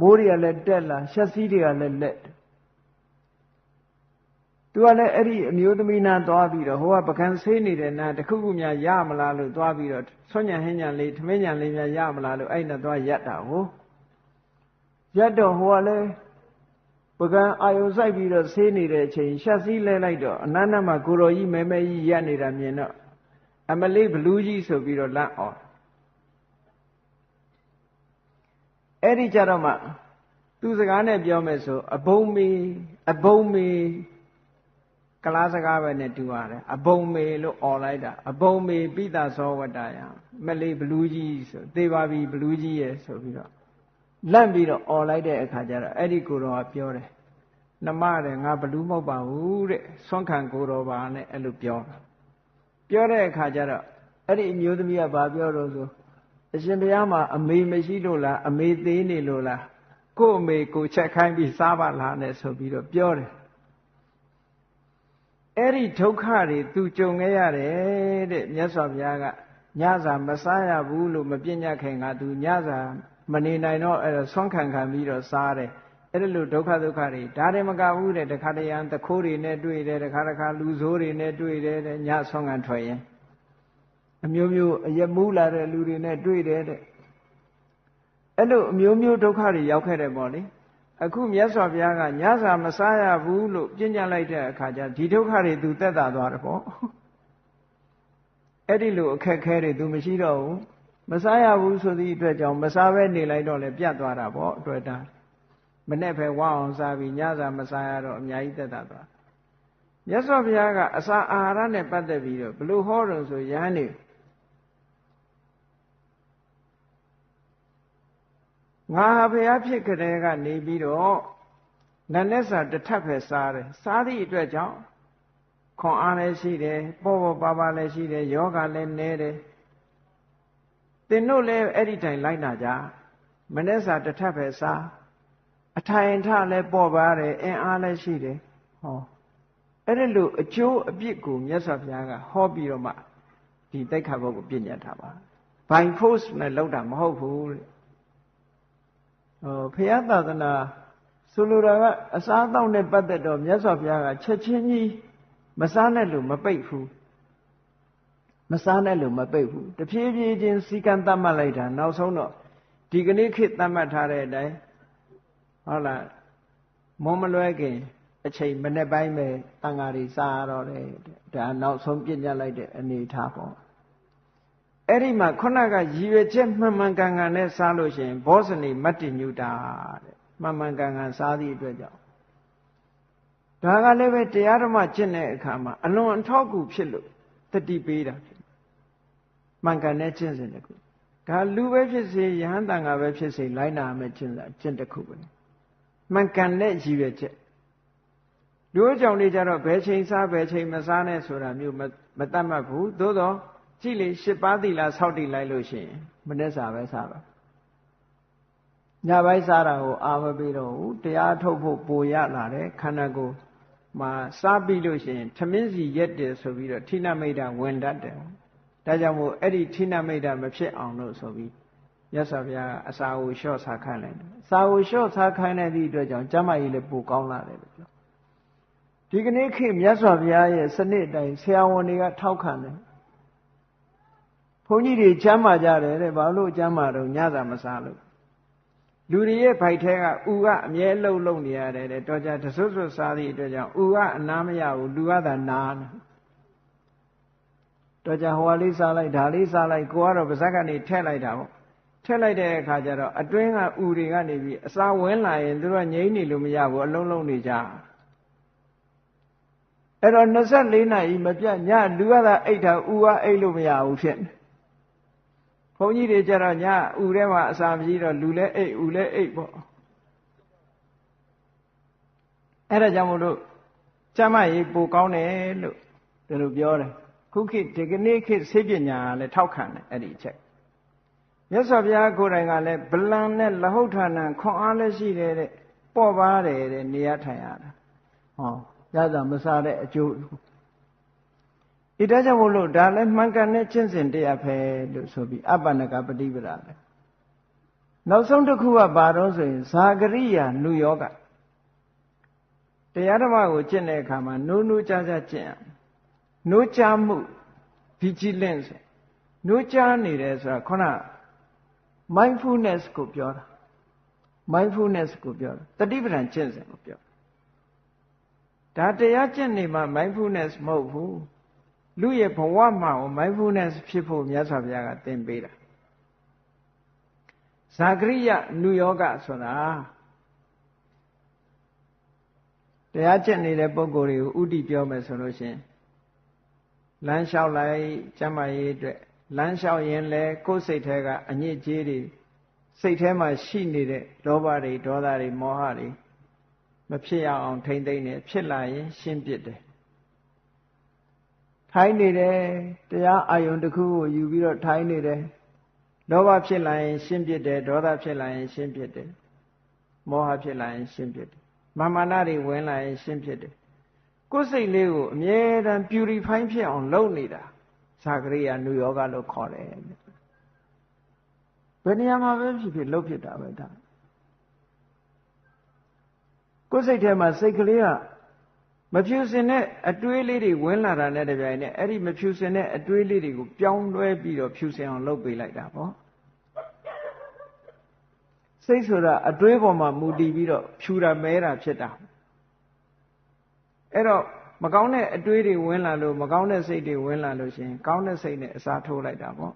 မိုးတွေကလည်းတက်လာရှက်စည်းတွေကလည်းလက်သူကလည်းအဲ့ဒီအမျိုးသမီးနာသွားပြီးတော့ဟိုကပကံဆေးနေတဲ့နာတခုခုများရမလားလို့သွားပြီးတော့ဆွညံဟင်းညံလေးထမင်းညံလေးများရမလားလို့အဲ့နဲ့သွားရက်တာကိုရက်တော့ဟိုကလည်းပကံအာယုံစိုက်ပြီးတော့ဆေးနေတဲ့အချိန်ရှက်စည်းလဲလိုက်တော့အနန္တမှာကိုတော်ကြီးမဲမဲကြီးရက်နေတာမြင်တော့အမလေးဘလူးကြီးဆိုပြီးတော့လန့်အောင်အဲ့ဒီကြတော့မှသူစကားနဲ့ပြောမယ်ဆိုအဘုံမေကလားစကားပဲနဲ့တူရတယ်အဘုံမေလို့អော်လိုက်တာအဘုံမေပိသသောဝတ္တယမလေးဘလူးကြီးဆိုသေပါပြီဘလူးကြီးရဲ့ဆိုပြီးတော့လန့်ပြီးတော့អော်လိုက်တဲ့အခါကျတော့အဲ့ဒီကိုတော်ကပြောတယ်နှမတဲ့ငါဘလူးမဟုတ်ပါဘူးတဲ့ဆွမ်းခံကိုတော်ပါနဲ့အဲ့လိုပြောတဲ့အခါကျတော့အဲ့ဒီအမျိုးသမီးကဘာပြောတော့ဆိုအရှင်ဘုရားမှာအမေမရှိလို့လားအမေသေးနေလို့လားကို့အမေကိုချက်ခိုင်းပြီးစားပါလားနဲ့ဆိုပြီးတော့ပြောတယ်အဲ့ဒီဒုက္ခတွေသူကြုံခဲ့ရတယ်တဲ့မြတ်စွာဘုရားကညစာမစားရဘူးလို့မပြညတ်ခင်ကသူညစာမနေနိုင်တော့အဲ့ဆွမ်းခံပြီးတော့စားတယ်အဲ့ဒါလို့ဒုက္ခတွေဒါတွေမကဘူးတဲ့တခါတရံတခိုးတွေနဲ့တွေ့တယ်တခါလူဆိုးတွေနဲ့တွေ့တယ်တဲ့ညဆွမ်းခံထွက်ရင်အမျိုးမျိုးအယမူးလာတဲ့လူတွေနဲ့တွေ့တယ်တဲ့အဲ့လိုအမျိုးမျိုးဒုက္ခတွေရောက်ခဲ့တယ်ပေါ့လေအခုမြတ်စွာဘုရားကညစာမစားရဘူးလို့ပြညတ်လိုက်တဲ့အခါကျဒီဒုက္ခတွေသူသက်သာသွားတယ်ပေါ့အဲ့ဒီလိုအခက်ခဲတွေသူမရှိတော့ဘူးမစားရဘူးဆိုသည့်အတွက်ကြောင့်မစားဘဲနေလိုက်တော့လည်းပြတ်သွားတာပေါ့အတွက်တာမနဲ့ပဲဝအောင်စားပြီးညစာမစားရတော့အများကြီးသက်သာသွားမြတ်စွာဘုရားကအစာအာဟာရနဲ့ပတ်သက်ပြီးတော့ဘလို့ဟောတော့ဆိုယဟန်နေငါဘုရားဖြစ်ကြတဲ့ကနေပြီးတော့နတ်လက်စာတစ်ထပ်ပဲစားတယ်စားသည့်အတွက်ကြောင့်ခွန်အားလည်းရှိတယ်ပေါ့ပါလည်းရှိတယ်ယောဂလည်းနည်းတယ်သင်တို့လည်းအဲ့ဒီတိုင်လိုက်နာကြမနေ့စာတစ်ထပ်ပဲစားအထိုင်ထလည်းပေါ့ပါတယ်အင်အားလည်းရှိတယ်ဟောအဲ့ဒီလိုအကျိုးအပြစ်ကိုမြတ်စွာဘုရားကဟောပြီးတော့မှဒီတိက္ခာဘုတ်ကိုပြညတ်ထားပါ by force နဲ့လောက်တာမဟုတ်ဘူးတဲ့ဘုရားသာသနာဆိုလိုတာကအစားအသောက်နဲ့ပတ်သက်တော့မြတ်စွာဘုရားကချက်ချင်းကြီးမစားနဲ့လို့မပိတ်ဘူးမစားနဲ့လို့မပိတ်ဘူးတဖြည်းဖြည်းချင်းစီကံတတ်မှတ်လိုက်တာနောက်ဆုံးတော့ဒီကနေ့ခေတ်တတ်မှတ်ထားတဲ့အတိုင်းဟုတ်လားမုံမလွဲခင်အချိန်မနေ့ပိုင်းပဲတန်ဃာတွေစားရတော့တယ်ဒါနောက်ဆုံးပြညတ်လိုက်တဲ့အနေထားပေါ့အဲ့ဒီမှာခုနကရည်ရွယ်ချက်မှန်မှန်ကန်ကန်နဲ့စားလို့ရှိရင်ဘောဇနီမတ္တိညုတာတဲ့မှန်မှန်ကန်ကန်စားသည့်အတွက်ကြောင့်ဒါကလည်းပဲတရားဓမ္မကျင့်တဲ့အခါမှာအလွန်အထောက်အကူဖြစ်လို့တတိပေးတာမှန်ကန်တဲ့ကျင့်စဉ်တစ်ခုဒါလူပဲဖြစ်စေယဟန်တန်ဃာပဲဖြစ်စေလိုက်နာမယ်ကျင့်တစ်ခုပဲမှန်ကန်တဲ့ရည်ရွယ်ချက်လူအကြောင်းတွေကြတော့ဘယ်ချိန်စားဘယ်ချိန်မစားနဲ့ဆိုတာမျိုးမတတ်မှတ်ဘူးသို့တော့ကြည့်လေ8ပါးသီလဆောက်တည်လိုက်လို့ရှိရင်မနေ့စာပဲစားပါညပိုင်းစားတာကိုအာမပေးတော့ဘူးတရားထုတ်ဖို့ပိုရလာတယ်ခန္ဓာကိုယ်မှာစားပြီးလို့ရှိရင်ထမင်းစီရက်တယ်ဆိုပြီးတော့ဌိနမိတ်တာဝင်တတ်တယ်ဒါကြောင့်မို့အဲ့ဒီဌိနမိတ်တာမဖြစ်အောင်လို့ဆိုပြီးမြတ်စွာဘုရားကအစာကိုလျှော့စားခိုင်းလိုက်တယ်စာကိုလျှော့စားခိုင်းတဲ့ဒီအတွက်ကြောင့်ကျမ်းမာရေးလည်းပိုကောင်းလာတယ်လို့ပြောဒီကနေ့ခေတ်မြတ်စွာဘုရားရဲ့စနစ်အတိုင်းဆရာဝန်တွေကထောက်ခံတယ်ဘုန်းကြီးတွေကျမ်းမာကြတယ်တဲ့ဘာလို့ကျမ်းမာတော့ညစာမစားလို့လူတွေရဲ့ဗိုက်ထဲကဥကအမြဲလှုပ်နေရတယ်တဲ့တော်ကြတဆွတ်စားသည့်အတွက်ကြောင့်ဥကအနာမရဘူးလူကသာနာတော်ကြဟိုလေးစားလိုက်ဒါလေးစားလိုက်ကိုကတော့ပါဇက်ကနေထည့်လိုက်တာပေါ့ထည့်လိုက်တဲ့အခါကျတော့အတွင်းကဥတွေကနေပြီးအစာဝင်လာရင်သူတို့ငြိမ့်နေလို့မရဘူးအလုံးလုံးနေကြအဲ့တော့24နာရီမပြတ်ညလူကသာအိတ်တာဥကအိတ်လို့မရဘူးဖြစ်နေဘုန်းကြီးတွေကြတော့ညဥထဲမှာအစာမရှိတော့လူလည်းအိတ်ဥလည်းအိတ်ပေါ့အဲ့ဒါကြောင့်မို့လို့ကျမ်းမာရေးပိုကောင်းတယ်လို့ဒီလိုပြောတယ်ခုခေတ်ဒီကနေ့ခေတ်ဆေးပညာလည်းထောက်ခံတယ်အဲ့ဒီအချက်မြတ်စွာဘုရားကိုယ်တိုင်ကလည်းဗလံနဲ့လဟုတ်ဌာနခွန်အားလည်းရှိတယ်တဲ့ ပေါ့ပါတယ်တဲ့နေရထိုင်ရတာဟောရတာမစားတဲ့အကျိုးဒါကြောင့်မို့လို့ဒါလည်းမှန်ကန်တဲ့ကျင့်စဉ်တရားပဲလို့ဆိုပြီးအပ္ပန္နကပฏิပဒါပဲနောက်ဆုံးတစ်ခုကဘာတော့ဆိုရင်ဇာဂရိယာနုယောဂတရားဓမ္မကိုကျင့်တဲ့အခါမှာနိုးနိုးကြားကြားကျင့်ရနိုးကြားမှု vigilance နိုးကြားနေတယ်ဆိုတာခုန mindfulness ကိုပြောတာ mindfulness ကိုပြောတာတတိပဌာန်ကျင့်စဉ်ကိုပြောဒါတရားကျင့်နေမှာ mindfulness မဟုတ်ဘူးလူရဲ့ဘဝမှာ mindfulness ဖြစ်ဖို့မြတ်စွာဘုရားကသင်ပေးတာဇာဂရိယနုယောဂဆိုတာတရားကျင့်နေတဲ့ပုဂ္ဂိုလ်တွေကိုဥတည်ပြောမယ်ဆိုလို့ရှိရင်လမ်းလျှောက်လိုက်ကျမ်းမာရေးအတွက်လမ်းလျှောက်ရင်လည်းကိုယ်စိတ်ထဲကအညစ်အကြေးတွေစိတ်ထဲမှာရှိနေတဲ့လောဘတွေဒေါသတွေမောဟတွေမဖြစ်အောင်ထိမ့်သိမ့်နေဖြစ်လာရင်ရှင်းပစ်တယ်ထိုင်နေတယ်တရားအာယုန်တစ်ခုကိုယူပြီးတော့ထိုင်နေတယ်လောဘဖြစ်လာရင်ရှင်းပစ်တယ်ဒေါသဖြစ်လာရင်ရှင်းပစ်တယ်မောဟဖြစ်လာရင်ရှင်းပစ်တယ်မာနတွေဝင်လာရင်ရှင်းပစ်တယ်ကိုယ်စိတ်လေးကိုအမြဲတမ်း purify ဖြစ်အောင်လုပ်နေတာဇာဂရိယာနုယောဂလို့ခေါ်တယ်ဘယ်နေရာမှာပဲဖြစ်ဖြစ်လုပ်ဖြစ်တာပဲဒါကိုယ်စိတ်ထဲမှာစိတ်ကလေးကမဖြူစင်တဲ့အတွေးလေးတွေဝင်လာတာနဲ့တပြိုင်နက်အဲ့ဒီမဖြူစင်တဲ့အတွေးလေးတွေကိုပြောင်းလဲပြီးတော့ဖြူစင်အောင်လုပ်ပေးလိုက်တာပေါ့စိတ်ဆိုတာအတွေးပေါ်မှာမူတည်ပြီးတော့ဖြူတာမဲတာဖြစ်တာအဲ့တော့မကောင်းတဲ့အတွေးတွေဝင်လာလို့မကောင်းတဲ့စိတ်တွေဝင်လာလို့ရှိရင်ကောင်းတဲ့စိတ်နဲ့အစားထိုးလိုက်တာပေါ့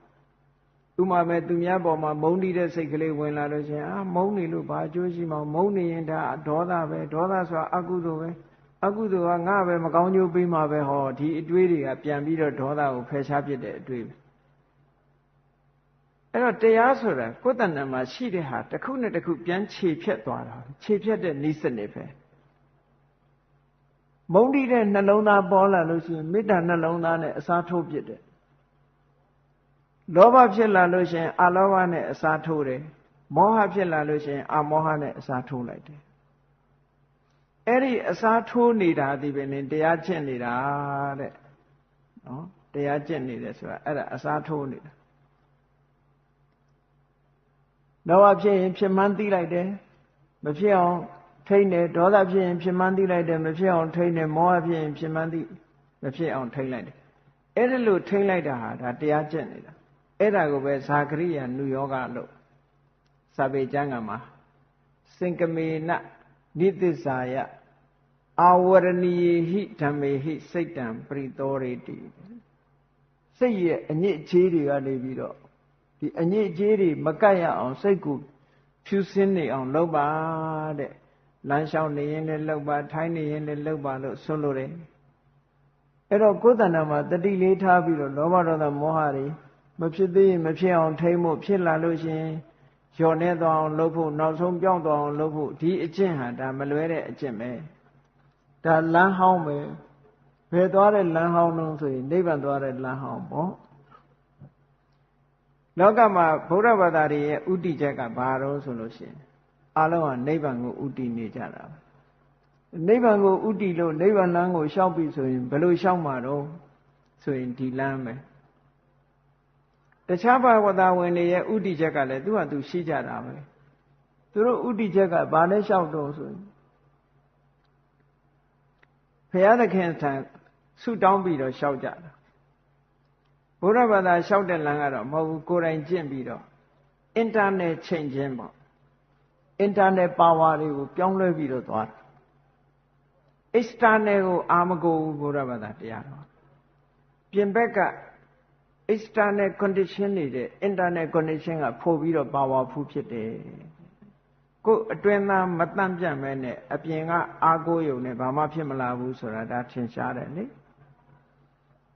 ဥမာမဲ့သူများပေါ်မှာမုန်းတီးတဲ့စိတ်ကလေးဝင်လာလို့ရှိရင်မုန်းနေလို့ဘာအကျိုးရှိမှာမုန်းနေရင်ဒါဒေါသပဲဒေါသဆိုတာအကုသိုလ်ပဲအကုသိုလ်ကငါပဲမကောင်းကျိုးပေးမှာပဲဟောဒီအတွေးတွေကပြန်ပြီးတော့ဒေါသကိုဖယ်ရှားပစ်တဲ့အတွေးပဲအဲ့တော့တရားဆိုတာကိုယ်တဏ္ဍာမှာရှိတဲ့ဟာတစ်ခုနဲ့တစ်ခုပြန်ခြေဖြတ်သွားတာခြေဖြတ်တဲ့နိစ္စနေပဲမုန်းတီးတဲ့နှလုံးသားပေါ်လာလို့ရှိရင်မေတ္တာနှလုံးသားနဲ့အစားထိုးပစ်တယ်လောဘဖြစ်လာလို့ရှိရင်အလောဘနဲ့အစားထိုးတယ်မောဟဖြစ်လာလို့ရှိရင်အမောဟနဲ့အစားထိုးလိုက်တယ်အဲ့ဒီအစားထိုးနေတာဒီပဲနဲ့တရားကျင့်နေတာတဲ့နော်တရားကျင့်နေတယ်ဆိုတာအဲ့ဒါအစားထိုးနေတာလောဘဖြစ်ရင်ဖြစ်မှန်းသိလိုက်တယ်မဖြစ်အောင်ထိန်းတယ်ဒေါသဖြစ်ရင်ဖြစ်မှန်းသိလိုက်တယ်မဖြစ်အောင်ထိန်းတယ်မောဟဖြစ်ရင်ဖြစ်မှန်းသိမဖြစ်အောင်ထိန်းလိုက်တယ်အဲ့ဒါလို့ထိန်းလိုက်တာဟာဒါတရားကျင့်နေတာအဲ့ဒါကိုပဲဇာဂရိယာနုယောဂလို့စာပေကျမ်းဂန်မှာစင်ကမေနနိသစ္စာယအာဝရဏီဟိဓမ္မေဟိစိတ်တံပရိသောရေတိစိတ်ရဲ့အညစ်အကြေးတွေကနေပြီးတော့ဒီအညစ်အကြေးတွေမကတ်ရအောင်စိတ်ကိုဖြူစင်းနေအောင်လုပ်ပါတဲ့လမ်းလျှောက်နေရင်လည်းလုပ်ပါထိုင်းနေရင်လည်းလုပ်ပါလို့ဆိုလိုတယ်အဲ့တော့ကိုယ်တဏ္ဍာမှာတတိလေးထားပြီးတော့လောဘဒေါသမောဟတွေမဖြစ်သေးရင်မဖြစ်အောင်ထိမ့်ဖို့ဖြစ်လာလို့ရှိရင်လျော့နေသွားအောင်လုပ်ဖို့နောက်ဆုံးပြောင်းသွားအောင်လုပ်ဖို့ဒီအကျင့်ဟာဒါမလွဲတဲ့အကျင့်ပဲဒါလမ်းဟောင်းပဲဘယ်သွားတဲ့လမ်းဟောင်းလုံးဆိုရင်နိဗ္ဗာန်သွားတဲ့လမ်းဟောင်းပေါ့လောကမှာဗုဒ္ဓဘာသာတွေရဲ့ဥတည်ချက်ကဘာတော့ဆိုလို့ရှိရင်အလုံးကနိဗ္ဗာန်ကိုဥတည်နေကြတာနိဗ္ဗာန်ကိုဥတည်လို့နိဗ္ဗာန်လမ်းကိုရှောက်ပြီဆိုရင်ဘယ်လိုရှောက်မှာတော့ဆိုရင်ဒီလမ်းပဲတခြားဘာဝတာဝင်တွေရဲ့ဥတည်ချက်ကလည်းသူ့ဟာသူရှိကြတာပဲသူတို့ဥတည်ချက်ကဘာနဲ့ရှောက်တော့ဆိုရင်ဘုရားသခင်ထံဆုတောင်းပြီးတော့ရှောက်ကြတာဘုရားဘာသာရှောက်တဲ့လမ်းကတော့မဟုတ်ဘူးကိုယ်တိုင်ကျင့်ပြီးတော့ internet ချိန်ချင်းပေါ့ internet power တွေကိုပြောင်းလဲပြီးတော့သွားတယ် external ကိုအာမကိုဘုရားဘာသာတရားတော်ပြင်ဘက်က external condition နေတဲ့ internet condition ကပို့ပြီးတော့ powerful ဖြစ်တယ်ကိုယ်အတွင်းသားမတန့်ပြန့်မဲနဲ့အပြင်ကအားကိုးယုံနဲ့ဘာမှဖြစ်မလာဘူးဆိုတာဒါထင်ရှားတယ်လေ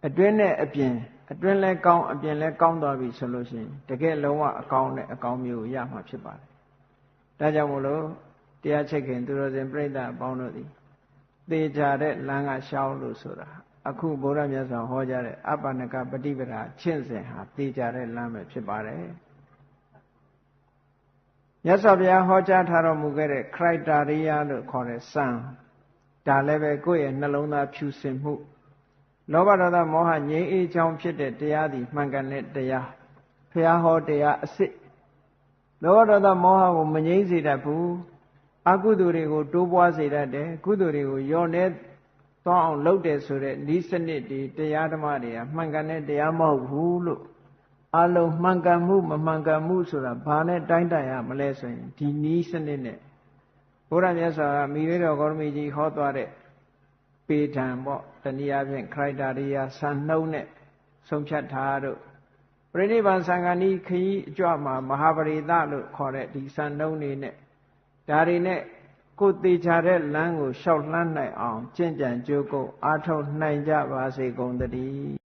အတွင်းနဲ့အပြင်အတွင်းလဲကောင်းအပြင်လဲကောင်းသွားပြီဆိုလို့ရှိရင်တကယ်လုံးဝအကောင်းနဲ့အကောင်းမျိုးရမှာဖြစ်ပါတယ်ဒါကြောင့်မို့လို့တရားချက်ခင်သူတော်စင်ပြိဿအပေါင်းတို့သည်သေချာတဲ့လမ်းကရှောင်းလို့ဆိုတာအခုဘုရားမြတ်စွာဟောကြားတဲ့အပ္ပန္နကပฏิပဒါချင့်စဉ်ဟာသေချာတဲ့လမ်းပဲဖြစ်ပါတယ် မြတ်စွာဘုရားဟောကြားထားတော်မူခဲ့တဲ့ criteria လို့ခေါ်တဲ့စံဒါလည်းပဲကိုယ့်ရဲ့နှလုံးသားဖြူစင်မှုလောဘဒေါသမောဟငြိမ်းအေးချောင်းဖြစ်တဲ့တရားသည်မှန်ကန်တဲ့တရားဘုရားဟောတရားအစစ်လောဘဒေါသမောဟကိုမငြိမ်းစေတတ်ဘူးအကုသိုလ်တွေကိုတိုးပွားစေတတ်တယ်ကုသိုလ်တွေကိုလျော့နေသွားအောင်လုပ်တယ်ဆိုတဲ့ဤစနစ်ဒီတရားဓမ္မတွေကမှန်ကန်တဲ့တရားမဟုတ်ဘူးလို့အလုံးမှန်ကန်မှုမမှန်ကန်မှုဆိုတာဘာနဲ့တိုင်းတရမလဲဆိုရင်ဒီဤစနစ်နဲ့ဘုရားမြတ်စွာကမိဝေတော်ဂေါတမီကြီးဟောသွားတဲ့ပေထံပေါ့တနည်းအားဖြင့် criteria စံနှုန်းနဲ့ဆုံးဖြတ်ထားတို့ပြိဋိဘံသံဃာနီးခရီးအကြွမှာမဟာပရိသလို့ခေါ်တဲ့ဒီစံနှုန်းတွေနဲ့ဒါတွေနဲ့ကိုယ်သေးချာတဲ့လမ်းကိုလျှောက်လှမ်းနိုင်အောင်ကျင့်ကြံကြိုးကုပ်အားထုတ်နိုင်ကြပါစေကုန်သတည်း